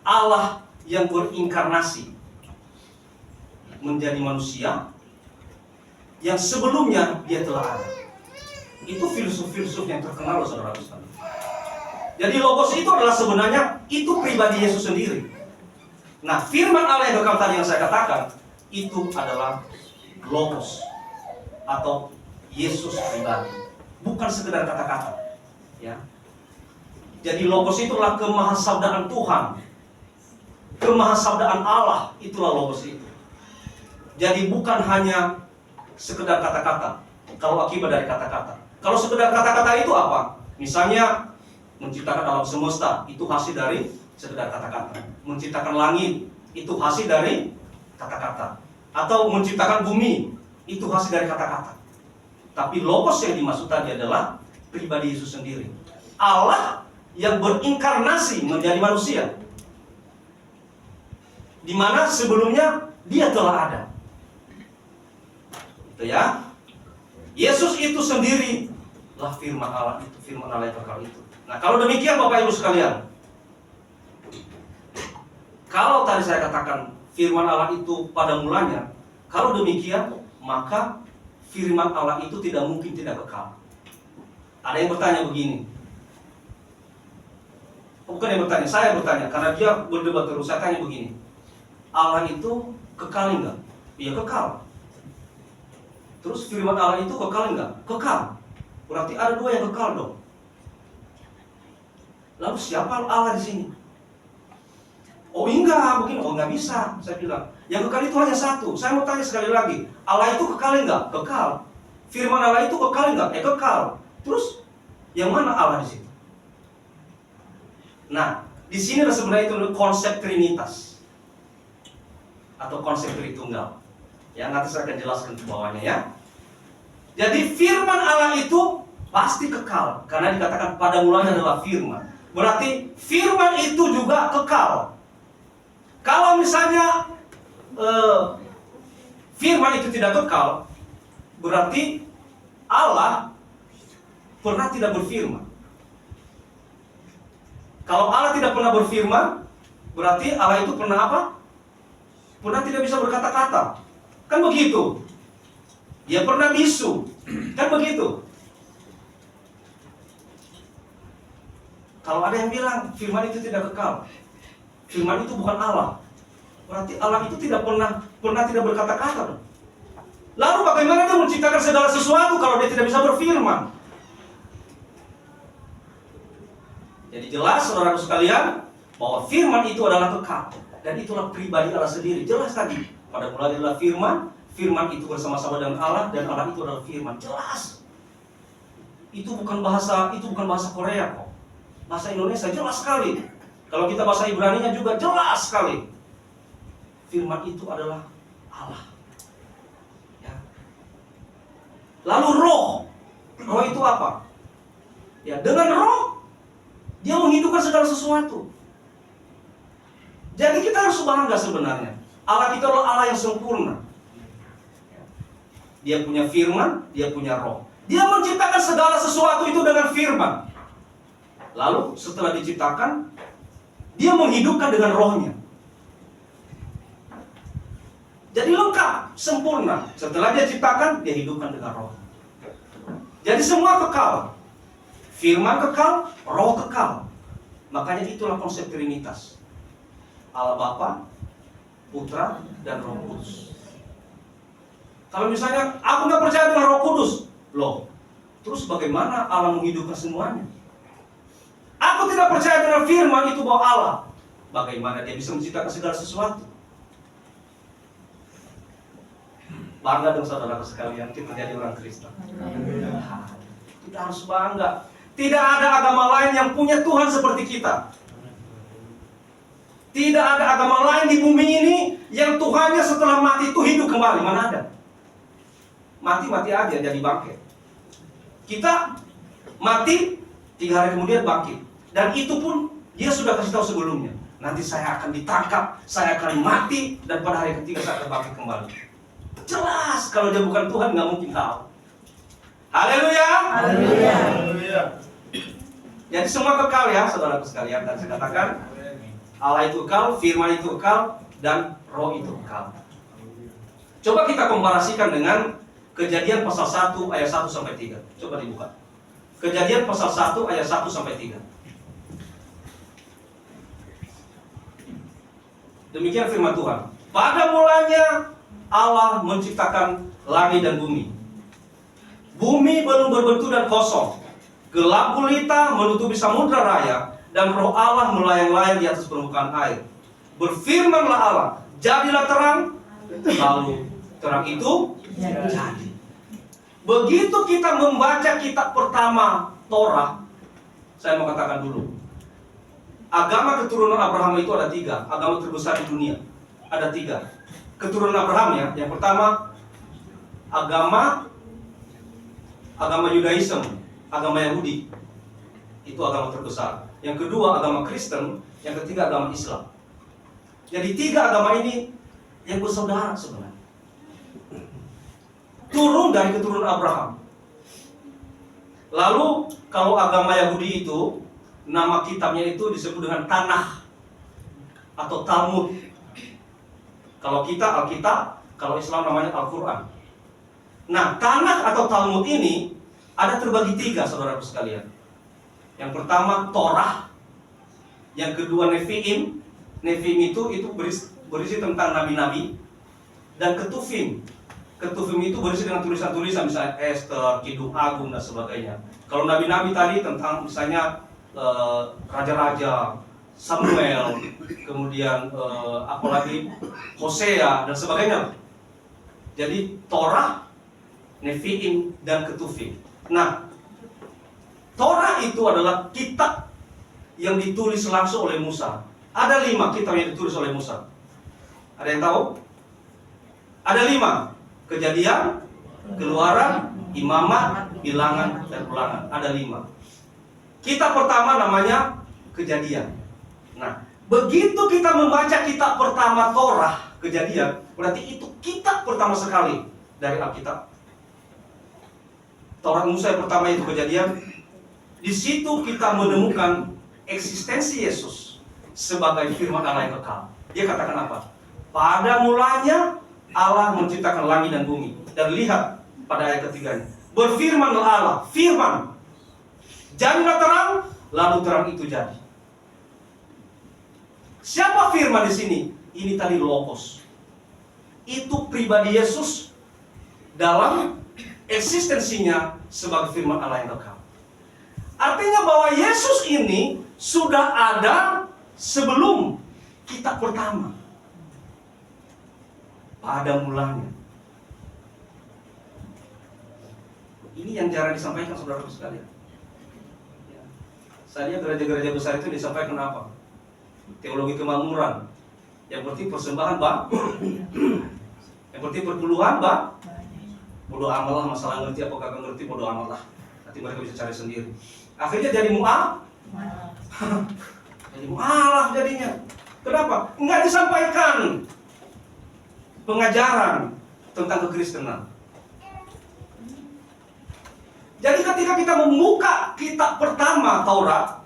Allah yang berinkarnasi menjadi manusia yang sebelumnya dia telah ada. Itu filsuf-filsuf yang terkenal, saudara-saudara. Jadi logos itu adalah sebenarnya itu pribadi Yesus sendiri. Nah, firman Allah yang kekal tadi yang saya katakan itu adalah logos atau Yesus pribadi, bukan sekedar kata-kata. Ya. Jadi logos itu adalah kemahasabdaan Tuhan, kemahasabdaan Allah, itulah logos itu. Jadi bukan hanya sekedar kata-kata. Kalau akibat dari kata-kata, kalau sekedar kata-kata itu apa? Misalnya menciptakan alam semesta, itu hasil dari sekedar kata-kata. Menciptakan langit, itu hasil dari kata-kata. Atau menciptakan bumi, itu hasil dari kata-kata. Tapi logos yang dimaksud tadi adalah pribadi Yesus sendiri. Allah yang berinkarnasi menjadi manusia, di mana sebelumnya dia telah ada. Itu ya. Yesus itu sendiri lah firman Allah itu, firman Allah yang kekal itu. Nah, kalau demikian Bapak Ibu sekalian, kalau tadi saya katakan firman Allah itu pada mulanya, kalau demikian maka firman Allah itu tidak mungkin tidak kekal. Ada yang bertanya begini, bukan yang bertanya, saya bertanya karena dia berdebat terus. Saya tanya begini, Allah itu kekal enggak? Iya kekal. Terus firman Allah itu kekal enggak? Kekal. Berarti ada dua yang kekal dong. Lalu siapa Allah di sini? Oh enggak, begini. Oh enggak bisa. Saya bilang, yang kekal itu hanya satu. Saya mau tanya sekali lagi, Allah itu kekal enggak? Kekal. Firman Allah itu kekal enggak? Kekal. Terus yang mana Allah di situ? Nah, di sini sebenarnya itu konsep Trinitas atau konsep Tritunggal. Ya, nanti saya akan jelaskan ke bawahnya ya. Jadi firman Allah itu pasti kekal karena dikatakan pada mulanya adalah firman. Berarti firman itu juga kekal. Kalau misalnya firman itu tidak kekal, berarti Allah pernah tidak berfirman. Kalau Allah tidak pernah berfirman, berarti Allah itu pernah apa? Pernah tidak bisa berkata-kata. Kan begitu. Dia pernah bisu. Kan begitu. Kalau ada yang bilang firman itu tidak kekal, firman itu bukan Allah, berarti Allah itu tidak pernah tidak berkata-kata. Lalu bagaimana dia menciptakan segala sesuatu kalau dia tidak bisa berfirman? Jadi jelas saudara sekalian bahwa firman itu adalah kekal dan itulah pribadi Allah sendiri. Jelas tadi pada mulanya adalah firman, firman itu bersama-sama dengan Allah dan Allah itu adalah firman. Jelas. Itu bukan bahasa Korea kok. Bahasa Indonesia jelas sekali. Kalau kita bahasa Ibrani-nya juga jelas sekali. Firman itu adalah Allah. Ya. Lalu roh. Roh itu apa? Ya, dengan roh dia menghidupkan segala sesuatu. Jadi kita harus bangga sebenarnya. Allah kita adalah Allah yang sempurna. Dia punya firman, dia punya roh. Dia menciptakan segala sesuatu itu dengan firman. Lalu setelah diciptakan, dia menghidupkan dengan rohnya. Jadi lengkap, sempurna. Setelah dia ciptakan, dia hidupkan dengan roh. Jadi semua kekal. Firman kekal, roh kekal. Makanya itulah konsep Trinitas. Allah Bapa, Putra, dan Roh Kudus. Kalau misalnya aku nggak percaya dengan Roh Kudus, loh, terus bagaimana Allah menghidupkan semuanya? Aku tidak percaya dengan firman itu bahwa Allah, bagaimana dia bisa menciptakan segala sesuatu? Bangga dong saudara sekalian, kita jadi orang Kristen. Kita harus bangga. Tidak ada agama lain yang punya Tuhan seperti kita. Tidak ada agama lain di bumi ini yang Tuhannya setelah mati itu hidup kembali. Mana ada? Mati-mati aja jadi bangkit. Kita mati 3 hari kemudian bangkit. Dan itu pun dia sudah kasih tahu sebelumnya. Nanti saya akan ditangkap, saya akan mati, dan pada hari ketiga saya akan bangkit kembali. Jelas kalau dia bukan Tuhan nggak mungkin tahu. Haleluya. Haleluya. Jadi semua kekal ya saudara sekalian. Dan saya katakan Allah itu kekal, firman itu kekal, dan roh itu kekal. Coba kita komparasikan dengan Kejadian pasal 1 ayat 1 sampai 3. Coba dibuka. Kejadian pasal 1 ayat 1 sampai 3. Demikian firman Tuhan. Pada mulanya Allah menciptakan langit dan bumi. Bumi belum berbentuk dan kosong. Gelap gulita menutupi samudra raya, dan roh Allah melayang-layang di atas permukaan air. Berfirmanlah Allah, jadilah terang, lalu terang itu jadi. Begitu kita membaca kitab pertama Torah, saya mau katakan dulu, agama keturunan Abraham itu ada 3. Agama terbesar di dunia ada 3. Keturunan Abraham ya. Yang pertama agama agama Yudaism, agama Yahudi. Itu agama terbesar. Yang kedua agama Kristen, yang ketiga agama Islam. Jadi 3 agama ini yang bersaudara sebenarnya. Turun dari keturunan Abraham. Lalu kalau agama Yahudi itu, nama kitabnya itu disebut dengan Tanakh atau Talmud. Kalau kita Alkitab, kalau Islam namanya Al-Quran. Nah, Tanakh atau Talmud ini ada terbagi 3, saudaraku sekalian. Yang pertama Torah, yang kedua Nevi'im. Nevi'im itu berisi tentang nabi-nabi, dan Ketuvim. Ketuvim itu berisi dengan tulisan-tulisan misalnya Esther, Kidung Agung dan sebagainya. Kalau nabi-nabi tadi tentang misalnya raja-raja, Samuel, kemudian apalagi Hosea dan sebagainya. Jadi Torah, Nevi'im dan Ketuvim. Nah, Torah itu adalah kitab yang ditulis langsung oleh Musa. Ada 5 kitab yang ditulis oleh Musa. Ada yang tahu? Ada 5. Kejadian, Keluaran, Imamat, Bilangan, dan Ulangan. Ada 5. Kitab pertama namanya Kejadian. Nah, begitu kita membaca kitab pertama Torah, Kejadian, berarti itu kitab pertama sekali dari Alkitab. Torah Musa yang pertama itu Kejadian. Di situ kita menemukan eksistensi Yesus sebagai firman Allah yang kekal. Dia katakan apa? Pada mulanya Allah menciptakan langit dan bumi. Dan lihat pada ayat ketiganya, berfirmanlah Allah, firman, jadilah terang, lalu terang itu jadi. Siapa firman di sini? Ini tadi Logos. Itu pribadi Yesus dalam eksistensinya sebagai firman Allah yang kekal. Artinya bahwa Yesus ini sudah ada sebelum kitab pertama. Pada mulanya. Ini yang jarang disampaikan saudara sekalian. Ya. Saya lihat gereja-gereja besar itu disampaikan apa? Teologi kemakmuran. Yang penting persembahan, Bang. Yang penting perpuluhan, Bang. Bodoh amat lah, masalah ngerti apa kagak ngerti, bodoh amat lah. Nanti mereka bisa cari sendiri. Akhirnya jadi mu'al. Jadi mu'alaf jadinya. Kenapa? Enggak disampaikan pengajaran tentang kekristenan. Jadi ketika kita membuka kitab pertama Taurat,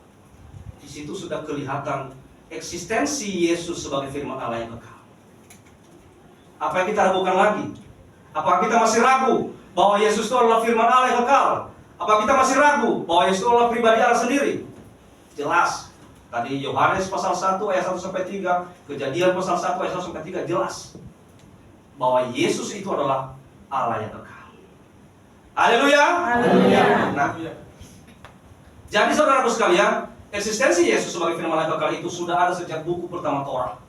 di situ sudah kelihatan eksistensi Yesus sebagai firman Allah yang kekal. Apa yang kita ragukan lagi? Apa kita masih ragu bahwa Yesus itu adalah firman Allah yang kekal? Apa kita masih ragu bahwa Yesus itu adalah pribadi Allah sendiri? Jelas. Tadi Yohanes pasal 1 ayat 1 sampai 3, Kejadian pasal 1 ayat 1 sampai 3 jelas bahwa Yesus itu adalah Allah yang kekal. Haleluya. Haleluya. Nah, jadi saudaraku sekalian, eksistensi Yesus sebagai firman Allah yang kekal itu sudah ada sejak buku pertama Torah.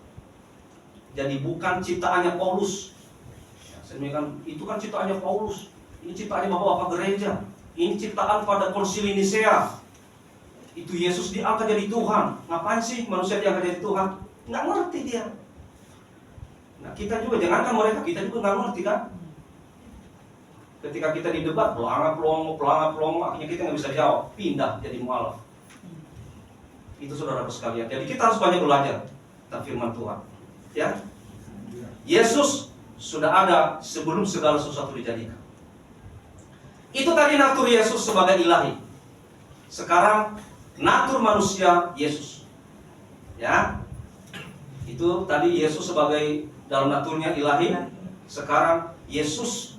Jadi bukan ciptaannya Paulus. Ya, saya bilang itu kan ciptaannya Paulus. Ini ciptaannya bapak-bapak gereja. Ini ciptaan pada konsili Nisea. Itu Yesus diangkat jadi Tuhan. Ngapain sih manusia diangkat jadi Tuhan? Nggak ngerti dia. Nah, kita juga jangankan mereka, kita juga nggak ngerti kan? Ketika kita didebat, pelongo, akhirnya kita nggak bisa jawab, pindah jadi mu'alaf. Itu saudara sekalian. Jadi kita harus banyak belajar tentang firman Tuhan. Ya, Yesus sudah ada sebelum segala sesuatu dijadikan. Itu tadi natur Yesus sebagai ilahi. Sekarang natur manusia Yesus. Ya, itu tadi Yesus sebagai dalam naturnya ilahi. Sekarang Yesus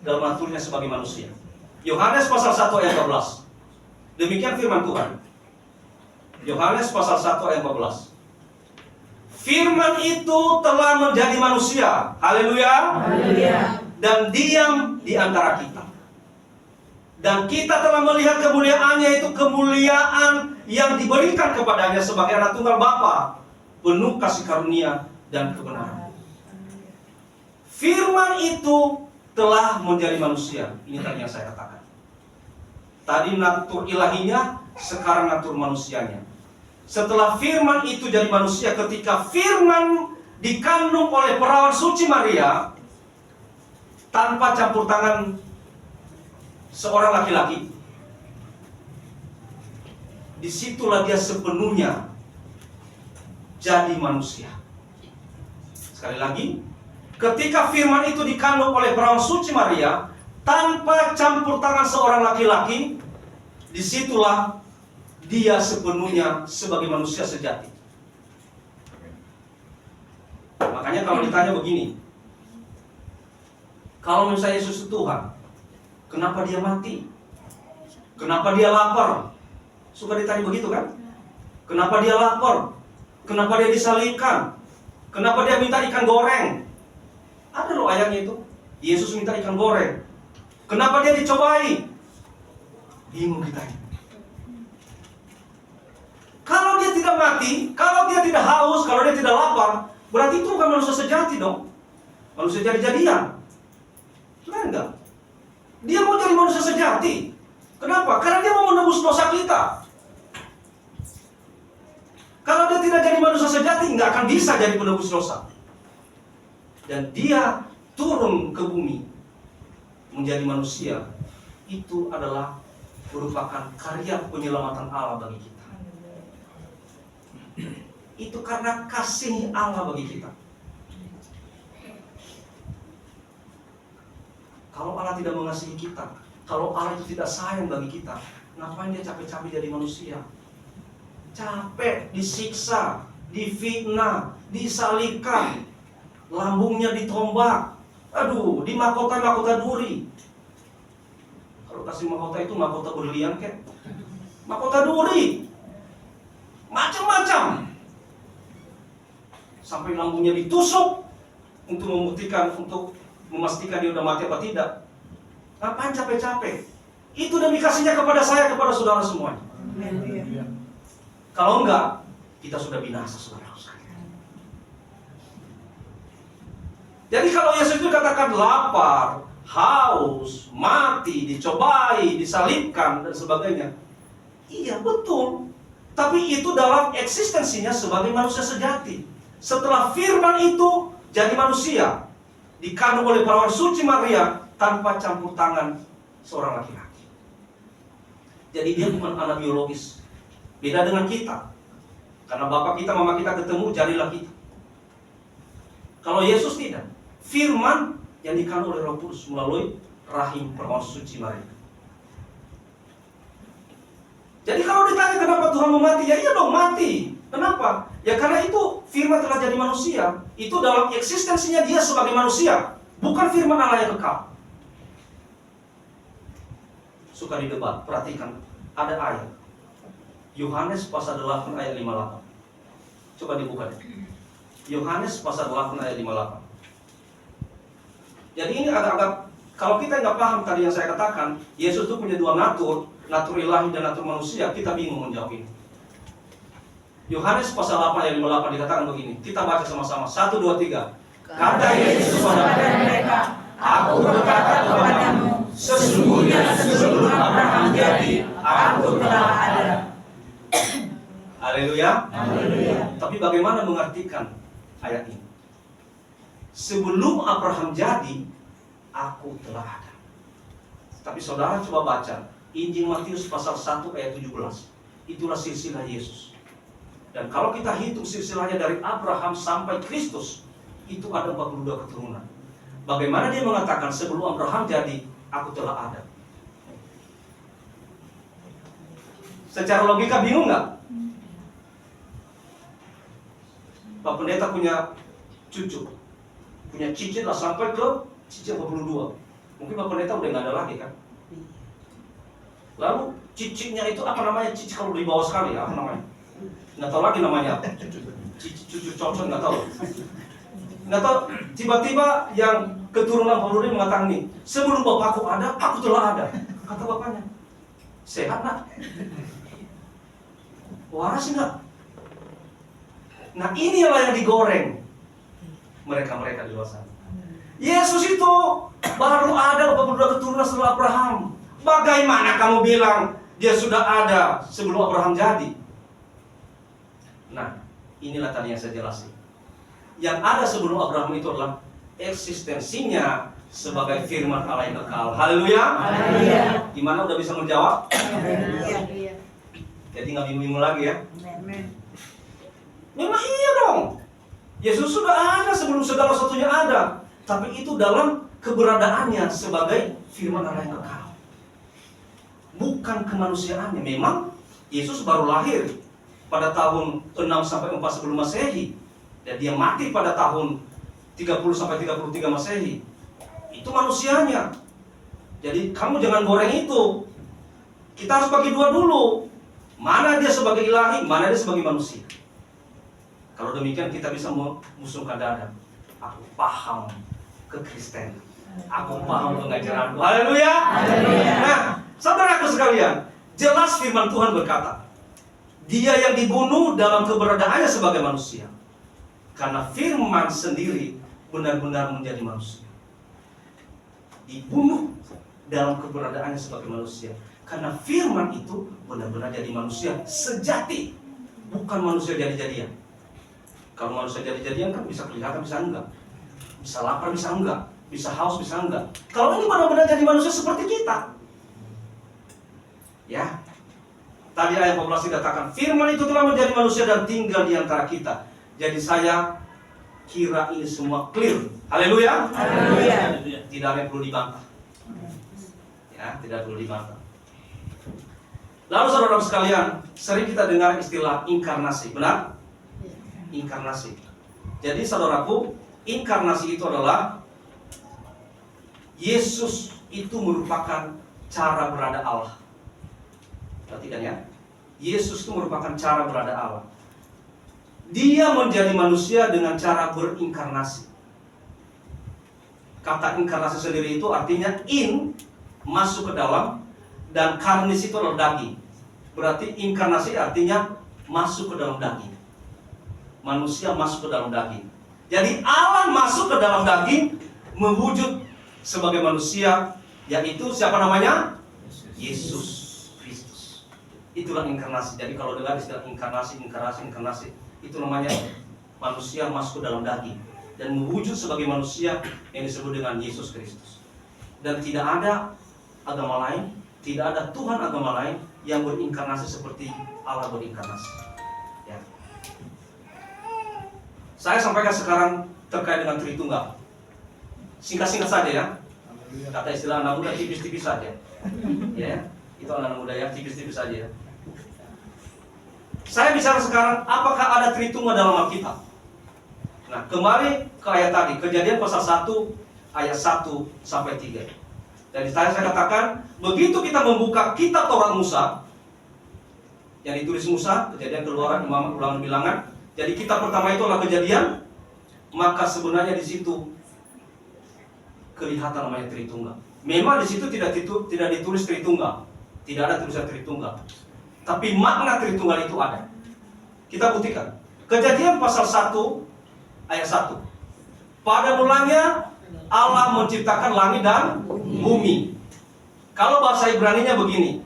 dalam naturnya sebagai manusia. Yohanes pasal 1 ayat 14. Demikian firman Tuhan. Yohanes pasal 1 ayat 14. Firman itu telah menjadi manusia. Haleluya. Haleluya. Dan diam di antara kita. Dan kita telah melihat kemuliaannya, itu kemuliaan yang diberikan kepadanya sebagai anak tunggal Bapa, penuh kasih karunia dan kebenaran. Firman itu telah menjadi manusia. Ini tadi yang saya katakan. Tadi natur ilahinya, sekarang natur manusianya. Setelah firman itu jadi manusia, ketika firman dikandung oleh perawan suci Maria tanpa campur tangan seorang laki-laki, disitulah dia sepenuhnya jadi manusia. Sekali lagi, ketika firman itu dikandung oleh perawan suci Maria tanpa campur tangan seorang laki-laki, disitulah dia sepenuhnya sebagai manusia sejati. Makanya kalau ditanya begini, kalau misalnya Yesus itu Tuhan, kenapa dia mati? Kenapa dia lapar? Suka ditanya begitu kan? Kenapa dia lapar? Kenapa dia disalibkan? Kenapa dia minta ikan goreng? Ada loh ayatnya itu. Yesus minta ikan goreng. Kenapa dia dicobai? Bingung kita. Kalau dia tidak mati, kalau dia tidak haus, kalau dia tidak lapar, berarti itu bukan manusia sejati dong. Manusia jadi-jadian. Benar enggak? Dia mau jadi manusia sejati. Kenapa? Karena dia mau menebus dosa kita. Kalau dia tidak jadi manusia sejati, nggak akan bisa jadi penebus dosa. Dan dia turun ke bumi menjadi manusia. Itu adalah merupakan karya penyelamatan Allah bagi kita. Itu karena kasih Allah bagi kita. Kalau Allah tidak mengasihi kita, kalau Allah itu tidak sayang bagi kita, ngapain dia capek-capek jadi manusia? Capek, disiksa, difitnah, disalibkan, lambungnya ditombak, aduh, di mahkota duri. Kalau kasih mahkota itu mahkota berlian kek, mahkota duri, macam-macam, sampai lambungnya ditusuk untuk membuktikan, untuk memastikan dia udah mati apa tidak. Ngapain capek-capek? Itu demi kasihnya kepada saya, kepada saudara semua. Kalau enggak, kita sudah binasa, saudara sekalian. Jadi kalau Yesus itu katakan lapar, haus, mati, dicobai, disalibkan, dan sebagainya, iya betul. Tapi itu dalam eksistensinya sebagai manusia sejati. Setelah firman itu jadi manusia, dikandung oleh perawan suci Maria tanpa campur tangan seorang laki-laki. Jadi dia bukan anak biologis. Beda dengan kita. Karena bapak kita, mama kita ketemu, jadilah kita. Kalau Yesus tidak. Firman yang dikandung oleh Roh Kudus melalui rahim perawan suci Maria. Jadi kalau ditanya kenapa Tuhan mau mati, ya iya dong mati. Kenapa? Ya karena itu firman telah jadi manusia. Itu dalam eksistensinya dia sebagai manusia. Bukan firman Allah yang kekal. Suka didebat, perhatikan. Ada ayat Yohanes pasal 8 ayat 58. Coba dibuka deh. Yohanes pasal 8 ayat 58. Jadi ini agak-agak, kalau kita nggak paham tadi yang saya katakan, Yesus itu punya dua natur ilahi dan natur manusia, kita bingung menjawab ini. Yohanes pasal 8 ayat 58 dikatakan begini. Kita baca sama-sama. 1, 2, 3. Kata Yesus kepada mereka, Aku berkata kepadamu, sesungguhnya sebelum Abraham jadi, Aku telah ada. Haleluya. Tapi bagaimana mengartikan ayat ini? Sebelum Abraham jadi, Aku telah ada. Tapi saudara coba baca Injil Matius pasal 1 ayat 17. Itulah silsilah Yesus. Dan kalau kita hitung silsilahnya dari Abraham sampai Kristus, itu ada 42 keturunan. Bagaimana dia mengatakan sebelum Abraham jadi, Aku telah ada? Secara logika bingung nggak? Pak Pendeta punya cucu, punya cicit lah sampai ke cicit 42. Mungkin Pak Pendeta udah nggak ada lagi kan? Lalu cicitnya itu apa namanya? Cicit kalau di bawah sekali, apa namanya? Nggak tahu lagi namanya apa. Cucu cocok nggak tahu. Nggak tahu. Tiba-tiba yang keturunan Paulus mengatakan nih, sebelum bapakku ada, Aku telah ada. Kata bapaknya, sehat nak? Waras enggak? Nah inilah yang digoreng mereka-mereka di luar sana. Yesus itu baru ada 42 keturunan setelah Abraham. Bagaimana kamu bilang dia sudah ada sebelum Abraham jadi? Nah inilah tadi yang saya jelasin. Yang ada sebelum Abraham itu adalah eksistensinya sebagai firman Allah yang kekal. Haleluya. Gimana, udah bisa menjawab? Jadi nggak bingung lagi ya. Memang iya dong. Yesus sudah ada sebelum segala sesuatunya ada. Tapi itu dalam keberadaannya sebagai firman Allah yang kekal. Bukan kemanusiaannya. Memang Yesus baru lahir pada tahun 6 sampai 4 sebelum Masehi. Dan dia mati pada tahun 30 sampai 33 Masehi. Itu manusianya. Jadi kamu jangan goreng itu. Kita harus bagi dua dulu. Mana dia sebagai ilahi, mana dia sebagai manusia. Kalau demikian kita bisa memusungkan dada. Aku paham kekristenan. Aku paham pengajaranku. Haleluya. Nah, saudaraku sekalian, jelas firman Tuhan berkata, dia yang dibunuh dalam keberadaannya sebagai manusia. Karena firman sendiri benar-benar menjadi manusia. Dibunuh dalam keberadaannya sebagai manusia. Karena firman itu benar-benar jadi manusia sejati. Bukan manusia jadi-jadian. Kalau manusia jadi-jadian kan bisa kelihatan, bisa enggak. Bisa lapar, bisa enggak. Bisa haus, bisa enggak. Kalau ini benar-benar jadi manusia seperti kita. Ya. Tadi ayat 14 dikatakan, firman itu telah menjadi manusia dan tinggal di antara kita. Jadi saya kira ini semua clear. Haleluya. Tidak ada yang perlu dibantah. Ya, tidak perlu dibantah. Lalu saudara sekalian, sering kita dengar istilah inkarnasi, benar? Inkarnasi. Jadi saudaraku, inkarnasi itu adalah Yesus itu merupakan cara berada Allah. Perhatikan ya. Yesus itu merupakan cara berada Allah. Dia menjadi manusia dengan cara berinkarnasi. Kata inkarnasi sendiri itu artinya in, masuk ke dalam, dan karnis itu adalah daging. Berarti inkarnasi artinya masuk ke dalam daging. Manusia masuk ke dalam daging. Jadi Allah masuk ke dalam daging, mewujud sebagai manusia, yaitu siapa namanya? Yesus Kristus. Itulah inkarnasi. Jadi kalau dengar istilah inkarnasi, itu namanya manusia masuk ke dalam daging dan mewujud sebagai manusia yang disebut dengan Yesus Kristus. Dan tidak ada agama lain, tidak ada Tuhan agama lain yang berinkarnasi seperti Allah berinkarnasi. Ya. Saya sampaikan sekarang terkait dengan Tritunggal. Singkat-singkat saja ya. Kata istilah anak muda tipis-tipis saja. Ya, itu anak muda ya, tipis-tipis saja ya. Saya bicara sekarang, apakah ada Tritunggal dalam Alkitab? Nah, kembali ke ayat tadi, Kejadian pasal 1 ayat 1 sampai 3. Jadi saya katakan, begitu kita membuka kitab Taurat Musa yang ditulis Musa, Kejadian, Keluaran, Imamat, Ulangan, Bilangan. Jadi kitab pertama itu adalah Kejadian, maka sebenarnya di situ kelihatan namanya Tritunggal. Memang di situ tidak ditulis Tritunggal, tidak ada tulisan Tritunggal. Tapi makna Tritunggal itu ada. Kita buktikan. Kejadian pasal 1 ayat 1. Pada mulanya Allah menciptakan langit dan bumi. Kalau bahasa Ibraninya begini.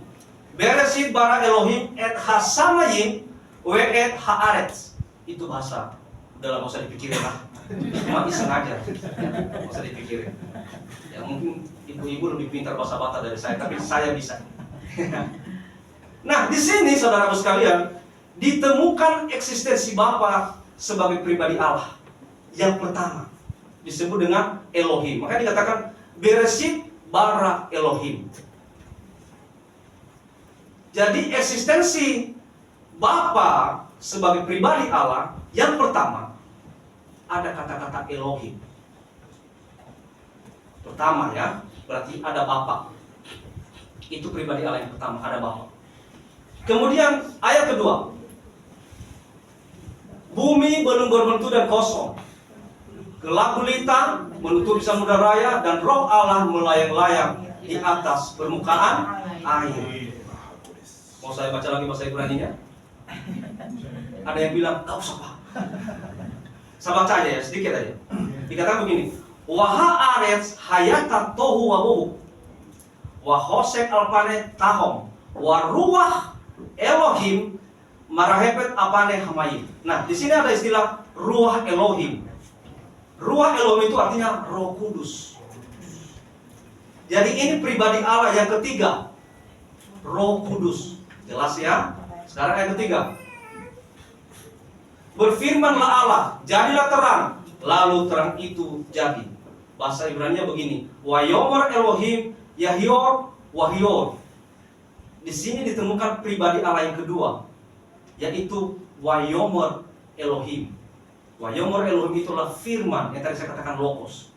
Bereshit bara Elohim et hasamayim we et haaretz. Itu bahasa. Udah nggak usah dipikirin lah. Cuma iseng aja. Nggak usah dipikirin. Ya mungkin ibu-ibu lebih pintar bahasa Batak dari saya, tapi saya bisa. Nah, di sini saudaraku sekalian, ditemukan eksistensi Bapa sebagai pribadi Allah. Yang pertama disebut dengan Elohim. Maka dikatakan Bereshit bara Elohim. Jadi eksistensi Bapa sebagai pribadi Allah, yang pertama ada kata-kata Elohim. Pertama ya, berarti ada Bapa. Itu pribadi Allah yang pertama, ada Bapa. Kemudian ayat kedua, bumi belum berbentuk dan kosong, gelap gulita menutupi samudra raya, dan roh Allah melayang-layang di atas permukaan air. Mau saya baca lagi bahasa Ibraninya? Ada yang bilang, gak usah Pak. Saya baca aja ya, sedikit aja. Dikatakan begini, waha aretz hayata tohu wabohu, wahosek alpane tahom, waruah Elohim marahepet apane hamayim. Nah, di sini ada istilah ruah Elohim. Ruah Elohim itu artinya Roh Kudus. Jadi ini pribadi Allah yang ketiga, Roh Kudus. Jelas ya? Sekarang yang ketiga. Berfirmanlah Allah, jadilah terang, lalu terang itu jadi. Bahasa Ibrani-nya begini, Wayomer Elohim Yahior Wahior. Di sini ditemukan pribadi Allah yang kedua, yaitu Wayomer Elohim. Wayomer Elohim itulah firman yang tadi saya katakan logos.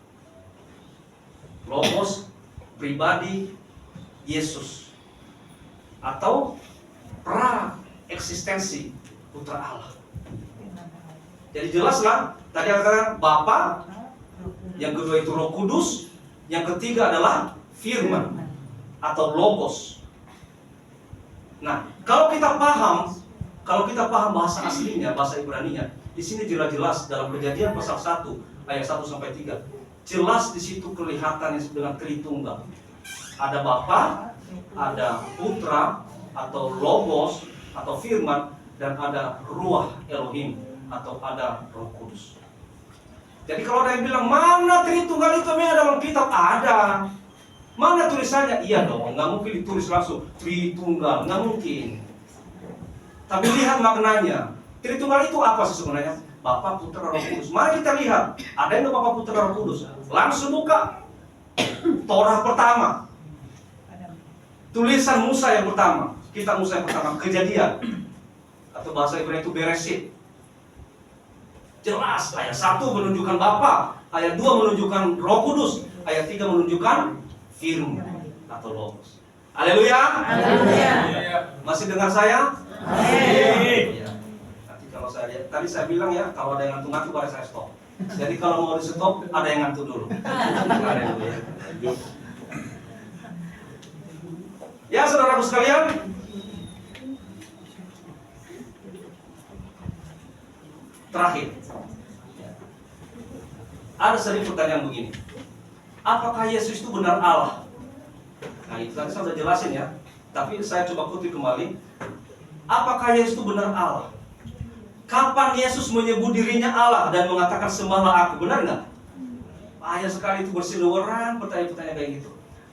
Logos pribadi Yesus atau pra eksistensi putra Allah. Jadi jelaslah tadi katakan Bapa, yang kedua itu Roh Kudus, yang ketiga adalah firman atau logos. Nah, kalau kita paham bahasa aslinya, bahasa Ibrani-nya, di sini jelas-jelas dalam Kejadian pasal 1 ayat 1 sampai 3. Jelas di situ kelihatan dengan Tritunggal. Ada Bapa, ada Putra atau Logos atau Firman, dan ada Ruah Elohim atau ada Roh Kudus. Jadi kalau ada yang bilang mana Tritunggal itu memang dalam kitab, ada. Mana tulisannya? Iya dong, nggak mungkin ditulis langsung Tritunggal, nggak mungkin. Tapi lihat maknanya. Tritunggal itu apa sih sebenarnya? Bapa, Putra, Roh Kudus. Mari kita lihat. Ada yang Bapa, Putra, Roh Kudus. Langsung buka Torah pertama. Tulisan Musa yang pertama. Kitab Musa yang pertama, Kejadian. Atau bahasa Ibrani itu Bereshit. Jelas, ayat 1 menunjukkan Bapa, ayat 2 menunjukkan Roh Kudus, ayat 3 menunjukkan firman atau logos. Haleluya. Haleluya. Masih dengar saya? Amin. Iya. Nanti kalau saya lihat, tadi saya bilang ya, kalau ada yang ngantuk-ngantuk baru saya stop. Jadi kalau mau di stop, ada yang ngantuk dulu. Haleluya. Ya, saudaraku sekalian, terakhir, ada sering pertanyaan begini, apakah Yesus itu benar Allah? Nah itu tadi saya sudah jelasin ya, tapi saya coba kutip kembali. Apakah Yesus itu benar Allah? Kapan Yesus menyebut dirinya Allah dan mengatakan sembahlah aku? Benar nggak? Ayah sekali itu berseliweran pertanyaan-pertanyaan kayak gitu.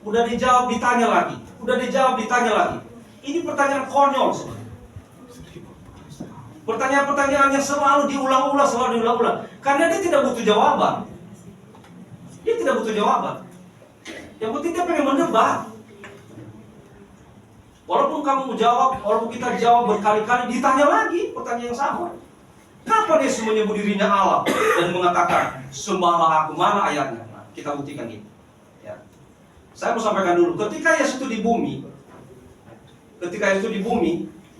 Udah dijawab, ditanya lagi. Udah dijawab, ditanya lagi. Ini pertanyaan konyol sebenarnya. Pertanyaan-pertanyaan yang selalu diulang-ulang. Karena dia tidak butuh jawaban. Dia tidak butuh jawaban. Yang penting dia pengen menebak. Walaupun kamu jawab, walaupun kita jawab berkali-kali, ditanya lagi pertanyaan yang sama. Kapan Yesus menyebut dirinya Allah dan mengatakan sembahlah aku? Mana ayatnya? Nah, kita buktikan gitu. Ya. Saya mau sampaikan dulu, ketika Yesus itu di bumi,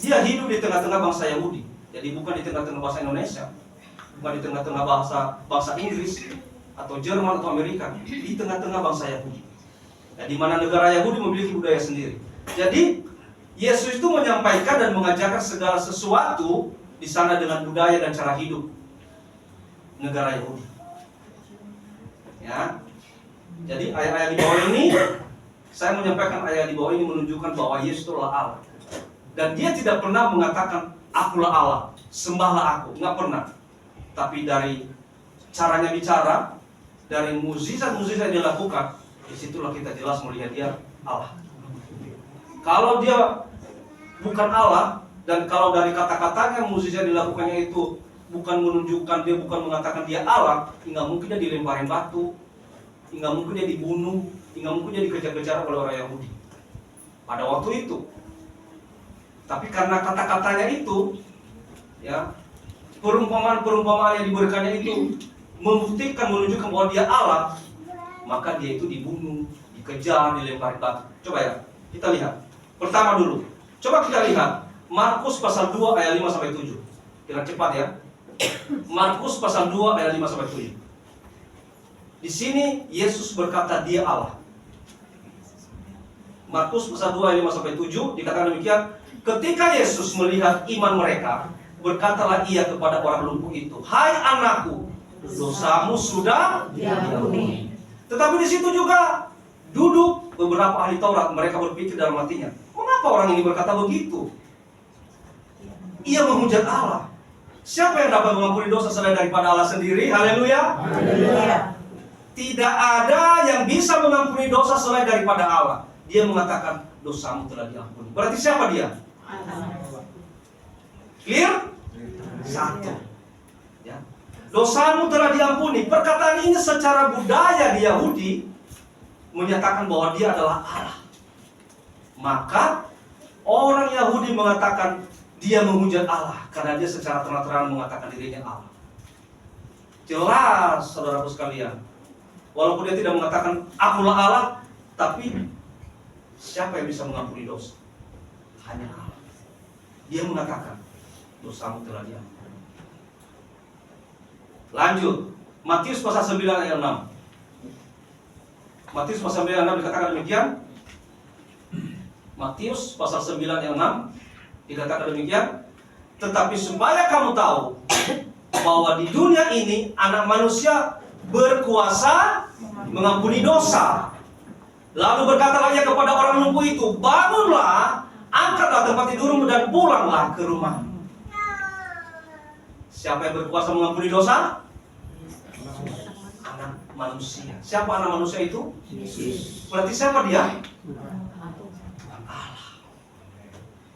dia hidup di tengah-tengah bangsa Yahudi. Jadi bukan di tengah-tengah bahasa Indonesia, bukan di tengah-tengah bangsa Inggris atau Jerman atau Amerika, di tengah-tengah bangsa Yahudi. Nah, di mana negara Yahudi memiliki budaya sendiri. Jadi Yesus itu menyampaikan dan mengajarkan segala sesuatu di sana dengan budaya dan cara hidup negara Yahudi. Ya. Jadi ayat-ayat di bawah ini, saya menyampaikan ayat di bawah ini menunjukkan bahwa Yesus adalah Allah. Dan dia tidak pernah mengatakan akulah Allah, sembahlah aku, nggak pernah. Tapi dari caranya bicara, dari mukjizat-mukjizat yang dia lakukan, disitulah kita jelas melihat dia Allah. Kalau dia bukan Allah, dan kalau dari kata-katanya mukjizat dilakukannya itu bukan menunjukkan, dia bukan mengatakan dia Allah, hingga mungkin dia dilemparin batu, hingga mungkin dia dibunuh, hingga mungkin dia dikejar-kejar oleh orang Yahudi pada waktu itu. Tapi karena kata-katanya itu, ya, perumpamaan-perumpamaan yang diberikannya itu membuktikan, menunjukkan bahwa dia Allah, maka dia itu dibunuh, dikejar, dilempari batu. Coba ya, kita lihat. Pertama dulu, coba kita lihat Markus pasal 2 ayat 5 sampai 7. Kita cepat ya. Markus pasal 2 ayat 5 sampai 7. Di sini Yesus berkata dia Allah. Markus pasal 2 ayat 5 sampai 7 dikatakan demikian, ketika Yesus melihat iman mereka, berkatalah ia kepada orang lumpuh itu, "Hai anakku, dosamu sudah diampuni." Tetapi di situ juga duduk beberapa ahli Taurat. Mereka berpikir dalam hatinya, mengapa orang ini berkata begitu? Ia menghujat Allah. Siapa yang dapat mengampuni dosa selain daripada Allah sendiri? Haleluya. Tidak ada yang bisa mengampuni dosa selain daripada Allah. Dia mengatakan dosamu telah diampuni. Berarti siapa dia? Clear? Satu. Ya. Dosamu telah diampuni. Perkataan ini secara budaya di Yahudi menyatakan bahwa dia adalah Allah. Maka orang Yahudi mengatakan dia menghujat Allah karena dia secara terang-terangan mengatakan dirinya Allah. Jelas, saudaraku sekalian. Walaupun dia tidak mengatakan akulah Allah, tapi siapa yang bisa mengampuni dosa? Hanya Allah. Dia mengatakan dosamu telah diampuni. Lanjut, Matius pasal 9 ayat 6. Matius pasal 9 ayat 6 dikatakan demikian. Matius pasal 9 ayat 6 dikatakan demikian. Tetapi supaya kamu tahu bahwa di dunia ini anak manusia berkuasa mengampuni dosa. Lalu berkatalah ia kepada orang lumpuh itu, bangunlah, angkatlah tempat tidurmu dan pulanglah ke rumah. Siapa yang berkuasa mengampuni dosa? Anak manusia. Siapa anak manusia itu? Yesus. Berarti siapa dia? Allah.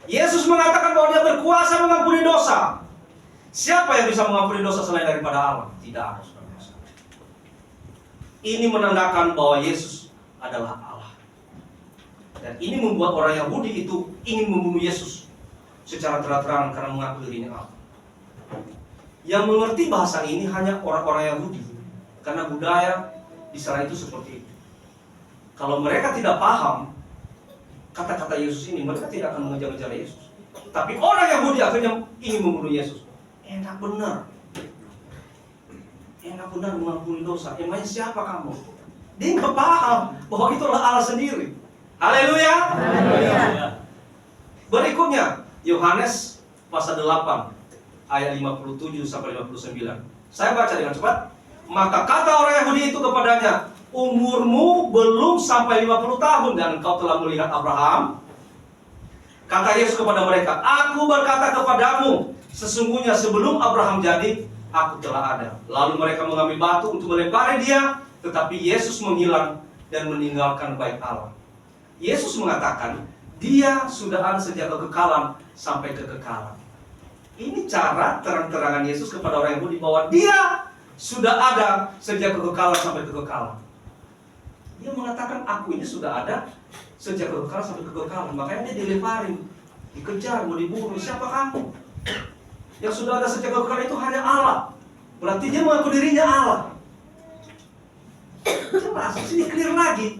Yesus mengatakan bahwa dia berkuasa mengampuni dosa. Siapa yang bisa mengampuni dosa selain daripada Allah? Tidak ada. Ini menandakan bahwa Yesus adalah Allah. Dan ini membuat orang Yahudi itu ingin membunuh Yesus secara terang-terangan karena mengaku dirinya Allah. Yang mengerti bahasa ini hanya orang-orang Yahudi, karena budaya di sana itu seperti itu. Kalau mereka tidak paham kata-kata Yesus ini, mereka tidak akan mengejar-ngejar Yesus. Tapi orang Yahudi akhirnya ingin membunuh Yesus. Enak benar. Enak benar mengampuni dosa. Emangnya siapa kamu? Dia nggak paham bahwa itulah Allah sendiri. Haleluya. Berikutnya Yohanes pasal 8 ayat 57 sampai 59. Saya baca dengan cepat. Maka kata orang Yahudi itu kepadanya, umurmu belum sampai 50 tahun dan engkau telah melihat Abraham. Kata Yesus kepada mereka, aku berkata kepadamu, sesungguhnya sebelum Abraham jadi, aku telah ada. Lalu mereka mengambil batu untuk melempari dia, tetapi Yesus menghilang dan meninggalkan bait Allah. Yesus mengatakan, dia sudah ada sejak kekekalan sampai kekekalan. Ini cara terang-terangan Yesus kepada orang Yahudi bahwa dia sudah ada sejak kekekalan sampai kekekalan. Dia mengatakan, aku ini sudah ada sejak kekekalan sampai kekekalan. Makanya dia dilemparin, dikejar, mau dibunuh. Siapa kamu? Yang sudah ada sejak kekekalan itu hanya Allah. Berarti dia mengaku dirinya Allah. Jelas, sini clear lagi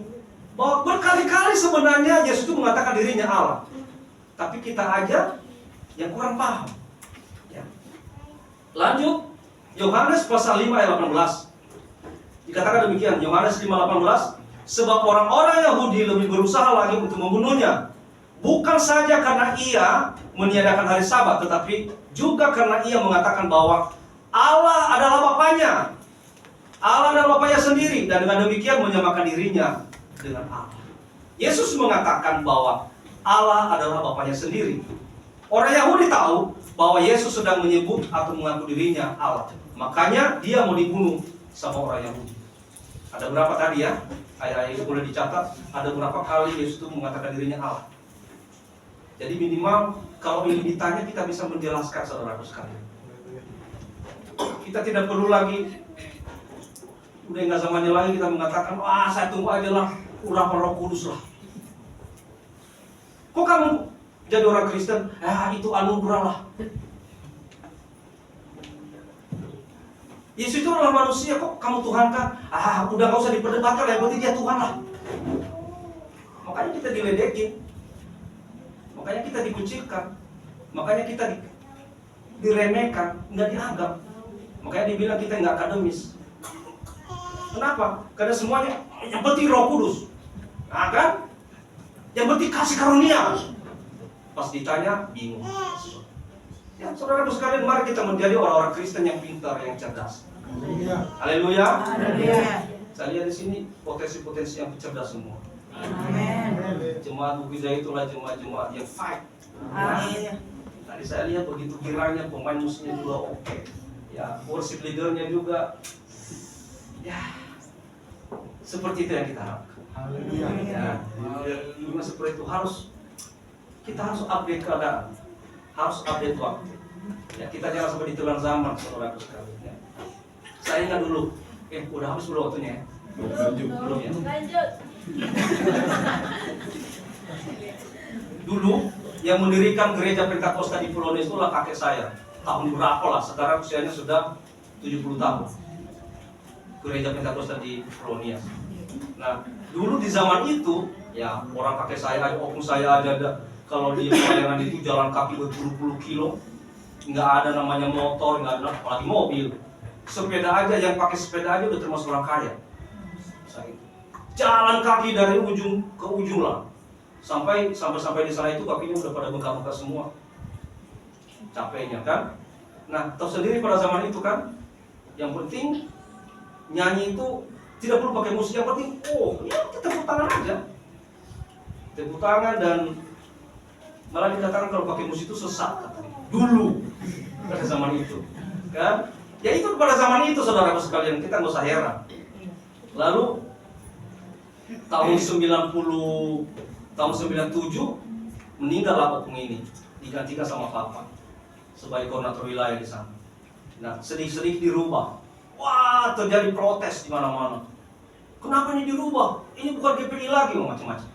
bahwa berkali-kali sebenarnya Yesus itu mengatakan dirinya Allah. Tapi kita aja yang kurang paham. Ya. Lanjut, Yohanes pasal 5 ayat 18. Dikatakan demikian, Yohanes 5:18, sebab orang-orang Yahudi lebih berusaha lagi untuk membunuhnya, bukan saja karena ia meniadakan hari Sabat, tetapi juga karena ia mengatakan bahwa Allah adalah Bapanya. Allah adalah Bapanya sendiri, dan dengan demikian menyamakan dirinya dengan Allah. Yesus mengatakan bahwa Allah adalah Bapanya sendiri. Orang Yahudi tahu bahwa Yesus sedang menyebut atau mengaku dirinya Allah. Makanya dia mau dibunuh sama orang Yahudi. Ada berapa tadi ya? Ayat-ayat itu boleh dicatat. Ada berapa kali Yesus itu mengatakan dirinya Allah. Jadi minimal kalau ini ditanya kita bisa menjelaskan, saudaraku sekalian. Kita tidak perlu lagi, udah nggak zamannya lagi kita mengatakan, wah saya tunggu aja lah urapan Roh Kudus lah. Kok kamu jadi orang Kristen? Itu anugerah lah. Yesus itu adalah manusia, kok kamu Tuhan kan? Udah nggak usah diperdebatkan, yang penting dia Tuhan lah. Makanya kita diledekin, makanya kita dikucilkan, makanya kita diremehkan, nggak dianggap. Makanya dibilang kita nggak akademis. Kenapa? Karena semuanya yang penting Roh Kudus, nah kan? Yang penting kasih karunia. Pas ditanya bingung. Ya, saudara sekalian, mari kita menjadi orang-orang Kristen yang pintar, yang cerdas. Haleluya. Saya lihat di sini potensi-potensi yang cerdas semua. Jemaat Bukit itulah jemaat-jemaat yang fight. Tadi saya lihat begitu girangnya, pemain musiknya juga oke. Ya, worship leadernya juga. Ya, Seperti itu yang kita harapkan. Ya, dunia seperti itu kita harus update keadaan, harus update waktu. Ya, kita jangan sampai ditelan zaman, saudaraku sekalian. Ya. Saya ingat dulu, udah habis belum waktunya ya? Belum ya? Lanjut. Dulu yang mendirikan gereja Pentakosta di Polonius itulah kakek saya. Tahun berapa lah? Sekarang usianya sudah 70 tahun. Gereja Pentakosta di Polonius. Nah, dulu di zaman itu, ya orang kakek saya, opung saya aja kalau di pelayanan itu jalan kaki berpuluh-puluh kilo, nggak ada namanya motor, nggak ada apalagi mobil. Sepeda aja, yang pakai sepeda aja udah termasuk orang kaya. Jalan kaki dari ujung ke ujung lah, sampai di sana itu kakinya udah pada bengkak-bengkak semua, capeknya kan. Nah, tahu sendiri pada zaman itu kan, yang penting nyanyi itu tidak perlu pakai musik, yang penting ya kita tepuk tangan aja, tepuk tangan. Dan malah dikatakan kalau pakai musik itu sesat katanya dulu pada zaman itu kan. Ya itu pada zaman itu, saudaraku sekalian, kita nggak usah heran. Lalu tahun 97 meninggallah opung ini, digantikan sama papa sebagai koordinator wilayah di sana. Nah, sedikit-sedikit dirubah. Wah, terjadi protes di mana-mana. Kenapa ini dirubah? Ini bukan GPI lagi, macam-macam.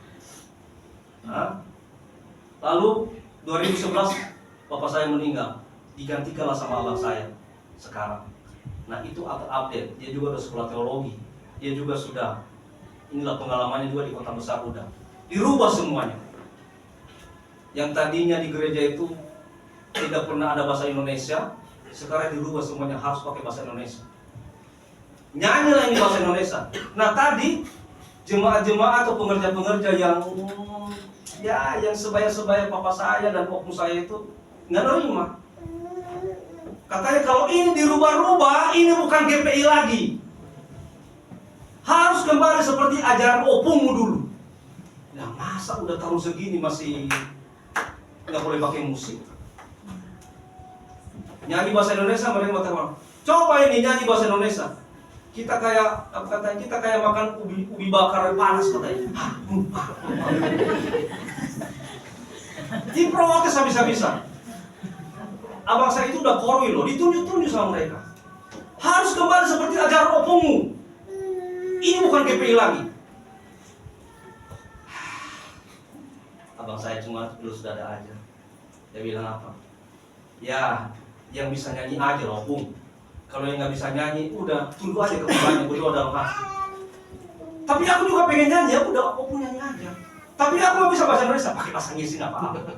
Nah, lalu 2011 bapak saya meninggal, digantikanlah sama abang saya sekarang. Nah, itu update. Dia juga udah sekolah teologi. Dia juga sudah, inilah pengalamannya juga di kota besar udah. Dirubah semuanya. Yang tadinya di gereja itu tidak pernah ada bahasa Indonesia, sekarang dirubah semuanya harus pakai bahasa Indonesia. Nyanyilah ini bahasa Indonesia. Nah, tadi jemaat-jemaat atau pengerja-pengerja yang sebaya-sebaya papa saya dan opung saya itu nggak nerima. Katanya kalau ini dirubah-rubah, ini bukan GPI lagi. Harus kembali seperti ajaran opungmu dulu. Nah, masa udah tahun segini masih nggak boleh pakai musik? Nyanyi bahasa Indonesia, mereka mengatakan, coba ini nyanyi bahasa Indonesia. Kita kayak makan ubi bakar panas katanya. Diprotes habis-habisan. Abang saya itu udah korwi loh, ditunjuk-tunjuk sama mereka. Harus kembali seperti ajaran opungmu. Ini bukan GPI lagi. Abang saya cuma lulus dada aja. Dia bilang apa? Ya, yang bisa nyanyi aja loh, opung. Kalau yang nggak bisa nyanyi, udah tunduk aja kepadanya, berdoa dalam hati. Tapi aku juga pengen nyanyi, ya udah opung nyanyi aja. Tapi aku nggak bisa bahasa Indonesia, pakai bahasa Inggris nggak apa-apa.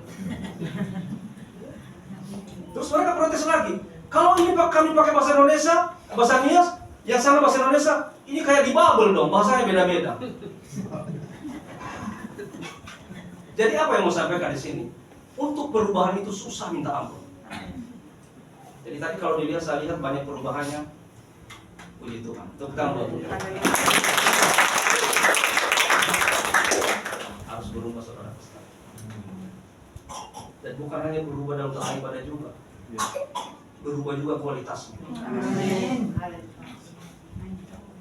Terus mereka protes lagi. Kalau ini kami pakai bahasa Indonesia, bahasa Nias, yang sana bahasa Indonesia, ini kayak di Babel dong, bahasanya beda-beda. Jadi apa yang mau sampaikan di sini? Untuk perubahan itu susah minta ampun. Jadi tadi kalau dilihat, saya lihat banyak perubahannya. Puji Tuhan. Tepuk tangan buat Tuhan. Harus berubah, saudara. Dan bukan hanya berubah dalam hal ibadah juga, berubah juga kualitasnya.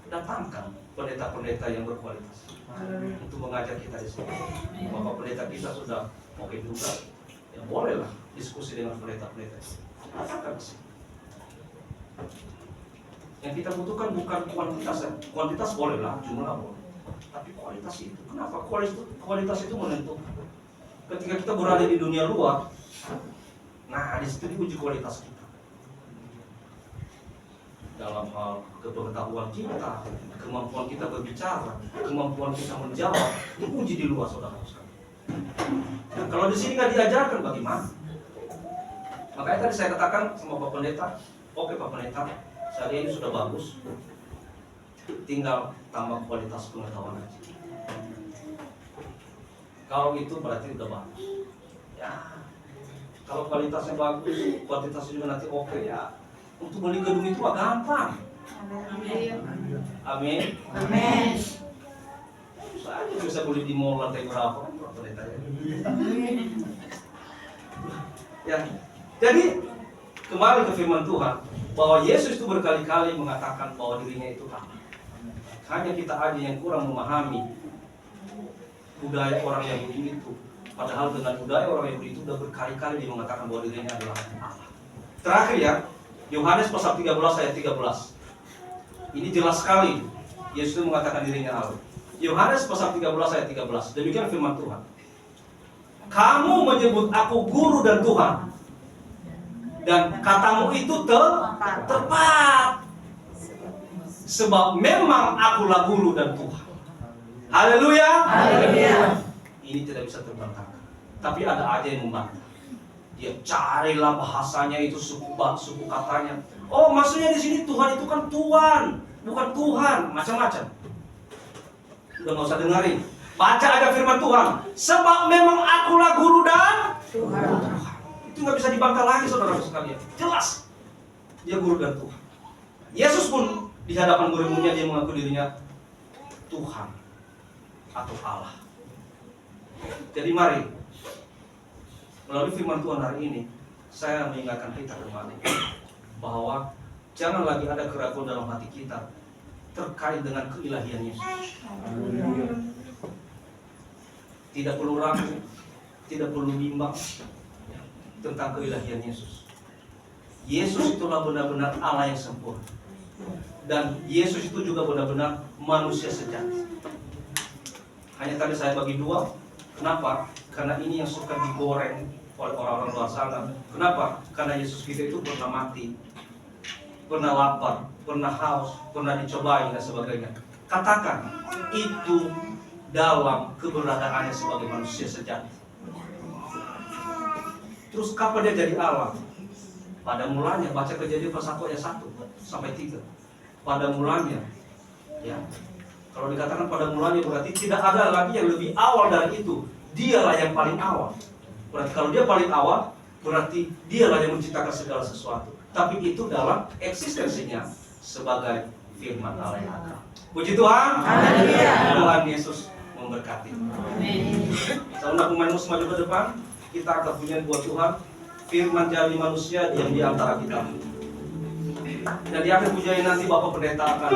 Datangkan pendeta-pendeta yang berkualitas untuk mengajar kita di sini. Bapak pendeta kita sudah oke juga, ya bolehlah diskusi dengan pendeta-pendeta. Datangkan ke sini. Yang kita butuhkan bukan kuantitas, kuantitas bolehlah, jumlah boleh, tapi kualitas itu. Kenapa? Kualitas itu menentukan. Ketika kita berada di dunia luar, nah di situ diuji kualitas kita. Dalam hal kepengetahuan kita, kemampuan kita berbicara, kemampuan kita menjawab, diuji di luar, saudara-saudara. Dan kalau di sini nggak diajarkan, bagaimana? Makanya tadi saya katakan sama Pak Pendeta, oke Pak Pendeta, saya ini sudah bagus, tinggal tambah kualitas pengetahuan aja. Kalau itu berarti udah bagus. Ya, kalau kualitasnya bagus, kuantitasnya juga nanti oke ya. Untuk beli gedung itu mah gampang. Amin. Amin. Saya bisa beli di mall lantai berapa kan Pak Pendeta ya. Ya, jadi kembali ke firman Tuhan bahwa Yesus itu berkali-kali mengatakan bahwa dirinya itu apa? Hanya kita aja yang kurang memahami budaya orang Yahudi itu. Padahal dengan budaya orang Yahudi itu sudah berkali-kali dia mengatakan bahwa dirinya adalah Allah. Terakhir ya, Yohanes pasal 13 ayat 13. Ini jelas sekali Yesus mengatakan dirinya Allah. Yohanes pasal 13 ayat 13. Demikian firman Tuhan. Kamu menyebut aku guru dan Tuhan, dan katamu itu tepat. Sebab memang akulah guru dan Tuhan. Haleluya. Ini tidak bisa terbantahkan. Tapi ada aja yang membantah. Dia carilah bahasanya itu suku katanya. Oh, maksudnya di sini Tuhan itu kan Tuhan, bukan Tuhan, macam-macam. Udah nggak usah dengerin. Baca aja firman Tuhan. Sebab memang akulah guru dan Tuhan. Itu nggak bisa dibantah lagi, saudara sekalian. Jelas, dia guru dan Tuhan. Yesus pun di hadapan murid-muridnya dia mengaku dirinya Tuhan atau Allah. Jadi mari, melalui firman Tuhan hari ini, saya mengingatkan kita kembali bahwa jangan lagi ada keraguan dalam hati kita terkait dengan keilahian Yesus. Tidak perlu ragu, tidak perlu bimbang tentang keilahian Yesus. Yesus itulah benar-benar Allah yang sempurna. Dan Yesus itu juga benar-benar manusia sejati. Hanya tadi saya bagi dua. Kenapa? Karena ini yang suka digoreng oleh orang-orang luar sana. Kenapa? Karena Yesus kita itu pernah mati, pernah lapar, pernah haus, pernah dicobai dan sebagainya. Katakan itu dalam keberadaannya sebagai manusia sejati. Terus kapan dia jadi Allah? Pada mulanya, baca Kejadian pasal 1 ayat 1 sampai 3. Pada mulanya, ya. Kalau dikatakan pada mulanya berarti tidak ada lagi yang lebih awal dari itu. Dialah yang paling awal. Berarti kalau dia paling awal, berarti dialah yang menciptakan segala sesuatu. Tapi itu dalam eksistensinya sebagai firman Allah yang ada. Puji Tuhan. Tuhan Yesus memberkati. Saya undang pemain musik maju ke depan. Kita akan punya buat Tuhan. Firman jadi manusia yang di antara kita. Dan di akhir pujian nanti Bapak Pendeta akan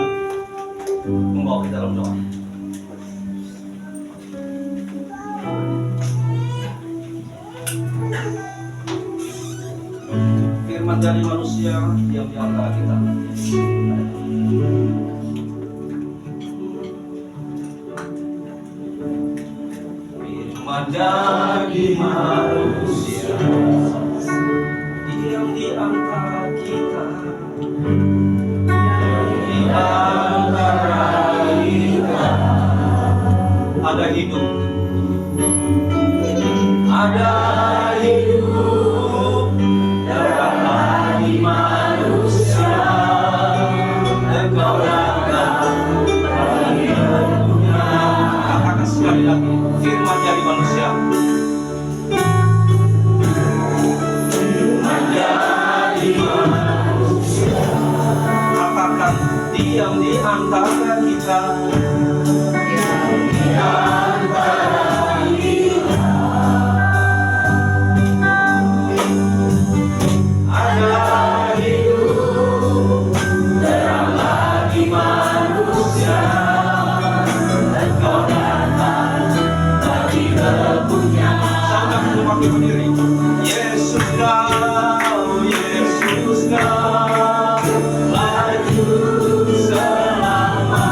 membawa kita dalam doa. Firman dari manusia yang di antara kita. Firman jadi manusia yang di antara kita. Di antara kita ada hidup, dalam hati manusia. Engkau datang bagi dunia. Katakan sekali lagi, firman dari manusia. Firman dari manusia. Katakan diam di antara kita. Di antara kita ada hidup dalam hati manusia. Engkau datang bagi kepunya. Sampai memakai berdiri. Yesus kau, Yesus kau, laju selama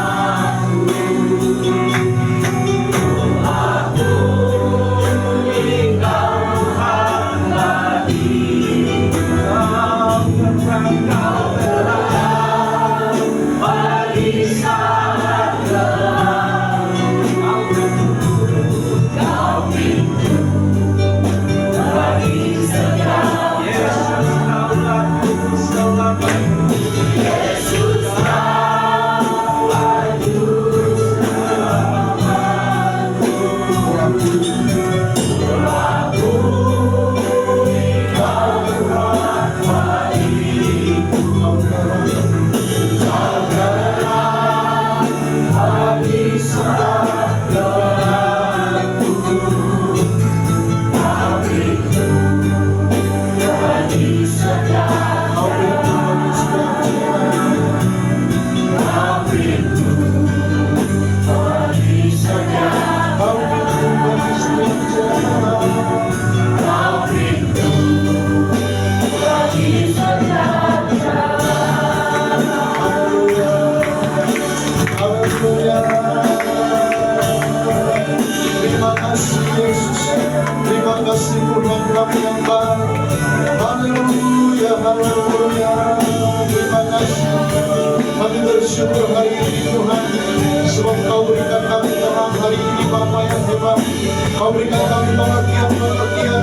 haleluya. Terima kasih. Kami bersyukur hari ini Tuhan, sebab Kau berikan kami terang hari ini Bapa yang hebat. Kau berikan kami pengertian,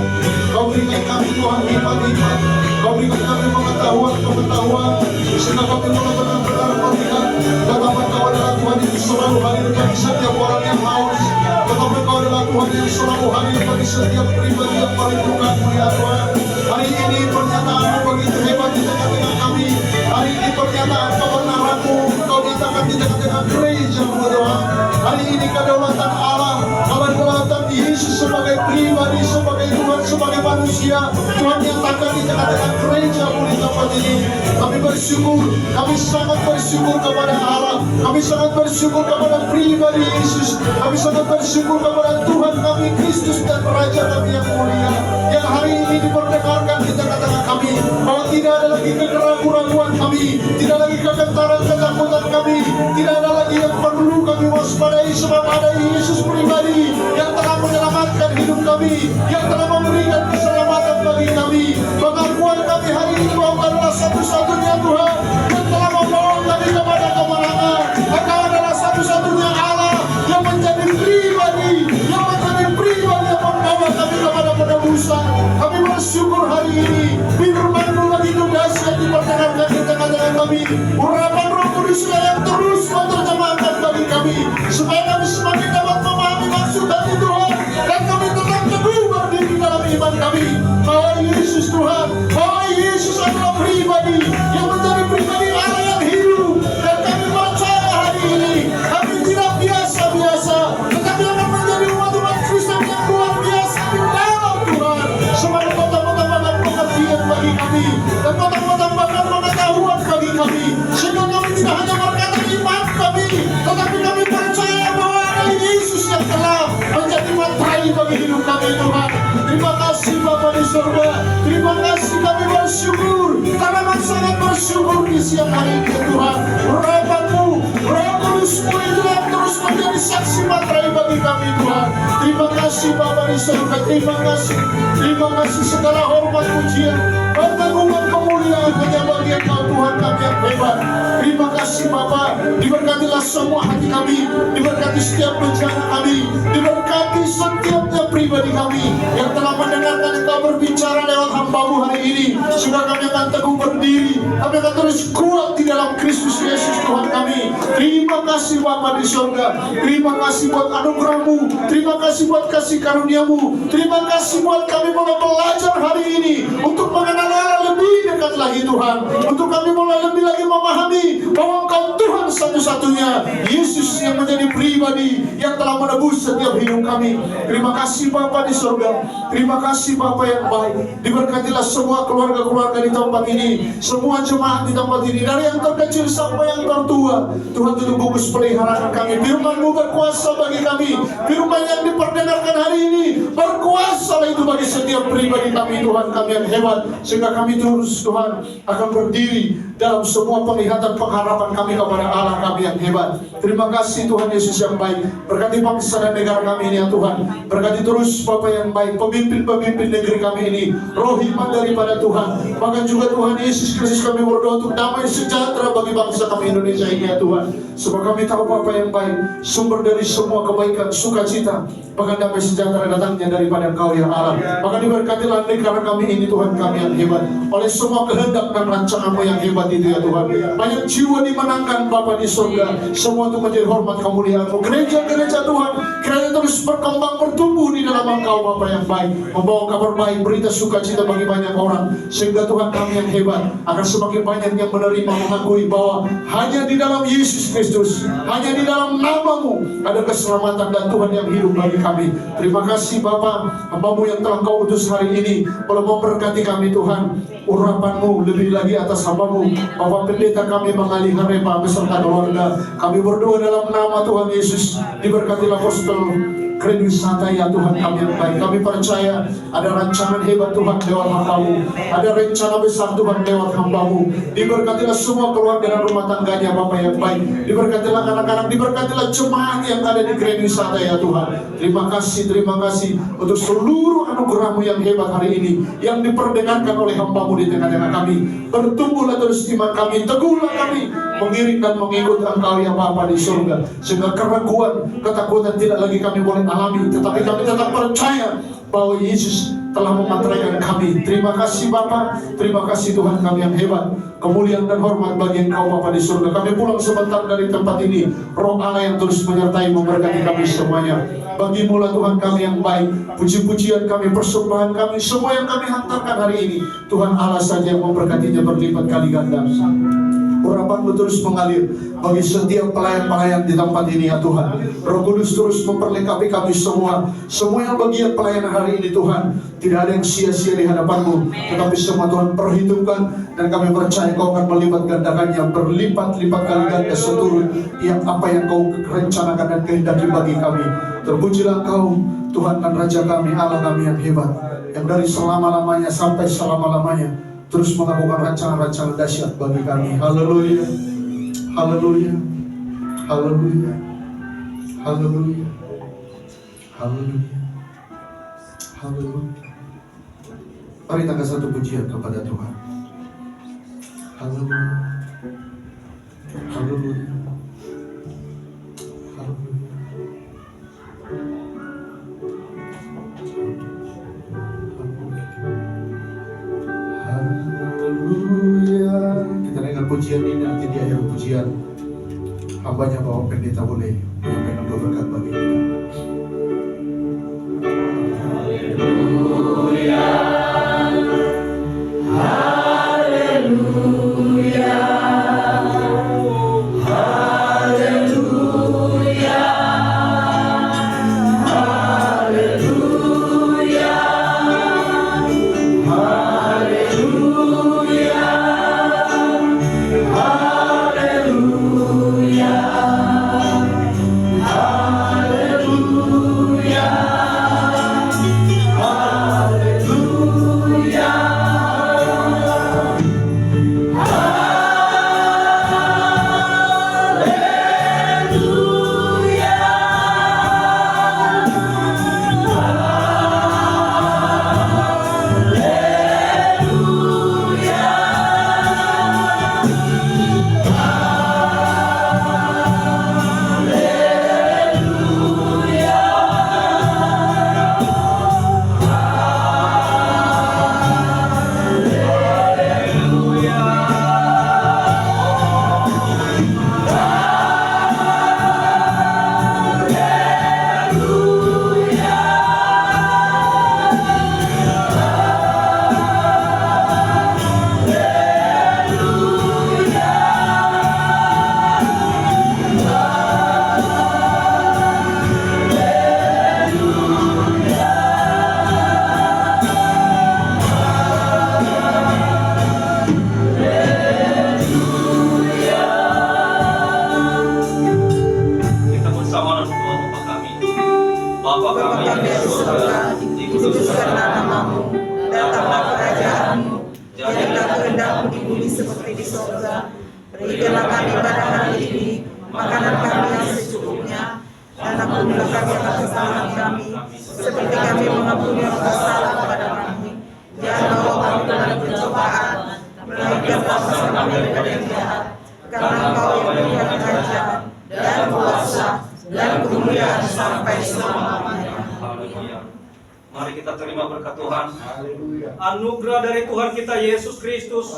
Kau berikan kami Tuhan hikmat, Kau berikan kami pengetahuan, sehingga kami benar-benar melihat betapa Kau adalah Tuhan yang selalu hadir bagi setiap orang yang haus. Betapa Kau adalah Tuhan yang selalu hadir bagi setiap pribadi yang merindukan ya Tuhan. Hari ini pernyataan begitu hebat di tengah-tengah kami. Hari ini pernyataan kebenaran-Mu Kau nyatakan di tengah-tengah gereja-Mu Tuhan. Hari ini kedaulatan Allah, kedaulatan Yesus sebagai pribadi, sebagai Tuhan, sebagai manusia, Tuhan nyatakan di tengah-tengah gereja-Mu di tempat ini. Kami bersyukur, kami sangat bersyukur kepada Allah, kami sangat bersyukur kepada pribadi Yesus, kami sangat bersyukur kepada Tuhan kami Kristus dan Raja kami yang mulia, yang hari ini diperdengarkan di tengah-tengah kami, bahwa tidak ada lagi keraguan-keraguan kami, tidak lagi kegentaran ketakutan kami, tidak ada lagi yang perlu kami waspadai, sebab ada Yesus pribadi yang telah menyelamatkan hidup kami, yang telah memberikan keselamatan bagi kami. Pengakuan kami hari ini bahwa adalah satu-satunya Tuhan yang telah membawa kami kepada kemenangan. Engkau adalah satu-satunya Allah yang menjadi pribadi, yang membawa kami kepada penebusan. Kami bersyukur hari ini firman-Mu begitu dahsyat diperdengarkan di tengah-tengah kami. Urapan Roh Kudus yang terus menerjemahkan bagi kami, supaya kami semakin dapat memahami maksud hati Tuhan, dan kami tetap teguh berdiri dalam iman kami bahwa Yesus Tuhan, bahwa Yesus adalah pribadi yang menjadi pribadi Allah yang hidup. Dan kami percaya hari ini kami tidak biasa-biasa, tetapi akan menjadi umat-umat Kristen yang luar biasa di dalam Tuhan. Sebagai kota-kota pengertian bagi kami, dan kota-kota pengetahuan bagi kami, sehingga kami tidak hanya berkata iman kami, tetapi kami percaya bahwa ada Yesus yang telah menjadi materi bagi hidup kami Tuhan. Terima kasih Bapa di surga, terima kasih kami bersyukur, karena sangat bersyukur di siang hari ini Tuhan. Urapan-Mu, Roh Kudus-Mu itu yang terus menjadi saksi materi bagi kami Tuhan. Terima kasih Bapa di surga, terima kasih segala hormat pujian, pengagungan kemuliaan hanya bagi Engkau Tuhan kami yang hebat. Terima kasih Bapa, diberkatilah semua hati kami, diberkati setiap rencana kami, diberkati setiapnya pribadi kami yang telah mendengarkan Engkau berbicara lewat hamba-Mu hari ini, sehingga kami akan teguh berdiri, kami akan terus kuat di dalam Kristus Yesus Tuhan kami. Terima kasih Bapa di surga, terima kasih buat anugerah-Mu, terima kasih buat kasih karunia-Mu, terima kasih buat kami boleh belajar hari ini untuk mengenal Allah lebih dekat lagi Tuhan, untuk kami mulai lebih lagi memahami bahwa Engkau Tuhan satu-satunya, Yesus yang menjadi pribadi yang telah menebus setiap hidup kami. Terima kasih Bapa di surga, terima kasih Bapa yang baik. Diberkatilah semua keluarga-keluarga di tempat ini, semua jemaat di tempat ini, dari yang terkecil sampai yang tertua. Tuhan tutup bungkus peliharaan kami. Firman-Mu berkuasa bagi kami, firman yang diperdengarkan hari ini berkuasa itu bagi setiap pribadi kami Tuhan, kami yang hebat, sehingga kami terus Tuhan akan berdiri dalam semua penglihatan pengharapan kami kepada Allah kami yang hebat. Terima kasih Tuhan Yesus yang baik. Berkati bangsa dan negara kami ini ya Tuhan. Berkati terus Bapa yang baik, pemimpin-pemimpin negeri kami ini, roh hikmat daripada Tuhan. Bahkan juga Tuhan Yesus Kristus kami berdoa untuk damai sejahtera bagi bangsa kami Indonesia ini ya Tuhan. Sebab kami tahu Bapa yang baik, sumber dari semua kebaikan, sukacita, bahkan damai sejahtera datangnya daripada Engkau ya Allah. Maka diberkatilah negara kami ini Tuhan kami yang hebat, oleh semua kehendak dan rancangan-Mu yang hebat itu ya Tuhan. Banyak jiwa dimenangkan Bapa di surga, semua itu menjadi hormat kemuliaan-Mu. Gereja-gereja Tuhan kiranya terus berkembang bertumbuh di dalam Engkau Bapa yang baik, membawa kabar baik, berita sukacita bagi banyak orang, sehingga Tuhan kami yang hebat akan semakin banyak yang menerima, mengakui bahwa hanya di dalam Yesus Kristus, hanya di dalam nama-Mu ada keselamatan dan Tuhan yang hidup bagi kami. Terima kasih Bapa, hamba-Mu yang telah Kau utus hari ini boleh memberkati kami Tuhan. Urapan-Mu lebih lagi atas hamba-Mu Bapak Pendeta kami mengalih Harepa beserta keluarga. Kami berdoa dalam nama Tuhan Yesus. Diberkatilah Apostol Grand Wisata ya Tuhan kami yang baik. Kami percaya ada rancangan hebat Tuhan lewat hamba-Mu. Ada rencana besar Tuhan lewat hamba-Mu. Diberkatilah semua keluarga dan rumah tangganya Bapa yang baik. Diberkatilah anak-anak, diberkatilah jemaat yang ada di Grand Wisata ya Tuhan. Terima kasih untuk seluruh anugerah-Mu yang hebat hari ini, yang diperdengarkan oleh hamba-Mu di tengah-tengah kami. Bertumbuhlah terus iman kami, teguhlah kami mengiring dan mengikut Engkau ya Bapa di surga, sehingga keraguan, ketakutan tidak lagi kami boleh alami, tetapi kami tetap percaya bahwa Yesus telah memantraikan kami. Terima kasih Bapa, terima kasih Tuhan kami yang hebat. Kemuliaan dan hormat bagi Engkau Bapa di surga. Kami pulang sebentar dari tempat ini, Roh Allah yang terus menyertai memberkati kami semuanya. Bagi-Mu lah Tuhan kami yang baik, puji-pujian kami, persembahan kami, semua yang kami hantarkan hari ini, Tuhan Allah saja yang memberkatinya berlipat kali ganda. Urapan-Mu terus mengalir bagi setiap pelayan-pelayan di tempat ini ya Tuhan. Roh Kudus terus memperlengkapi kami semua yang bagian pelayanan hari ini Tuhan. Tidak ada yang sia-sia di hadapan-Mu, tetapi semua Tuhan perhitungkan, dan kami percaya Kau akan melipat gandakannya berlipat-lipat kali ganda seturut yang apa yang Kau rencanakan dan kehendaki bagi kami. Terpujilah Kau Tuhan dan Raja kami, Allah kami yang hebat, yang dari selama-lamanya sampai selama-lamanya terus melakukan rancangan-rancangan dahsyat bagi kami. Haleluya, haleluya, haleluya, haleluya, haleluya, haleluya. Mari kita satu pujian kepada Tuhan. Haleluya, haleluya, haleluya. Haleluya. Kita dengar pujian ini, nanti di akhir pujian hambanya Bapak Pendeta boleh menyampaikan doa berkat bagi kita. Haleluya, haleluya, haleluya, haleluya, haleluya, haleluya, Berikanlah kami pada hari ini makanan kami yang secukupnya, dan ampunilah kami atas kesalahan kami, seperti kami mengampuni orang bersalah kepada kami. Jangan bawa kami dalam pencobaan, melainkan lepaskan kami dari yang jahat. Karena Engkau yang punya kerajaan dan kuasa dan kemuliaan sampai selama-lamanya. Mari kita terima berkat Tuhan. Anugerah dari Tuhan kita Yesus Kristus,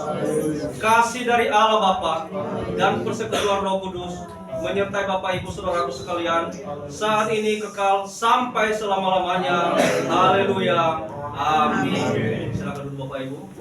kasih dari Allah Bapa, dan persekutuan Roh Kudus menyertai Bapak Ibu Saudaraku sekalian saat ini kekal sampai selama-lamanya. Haleluya. Amin. Silakan duduk Bapak Ibu.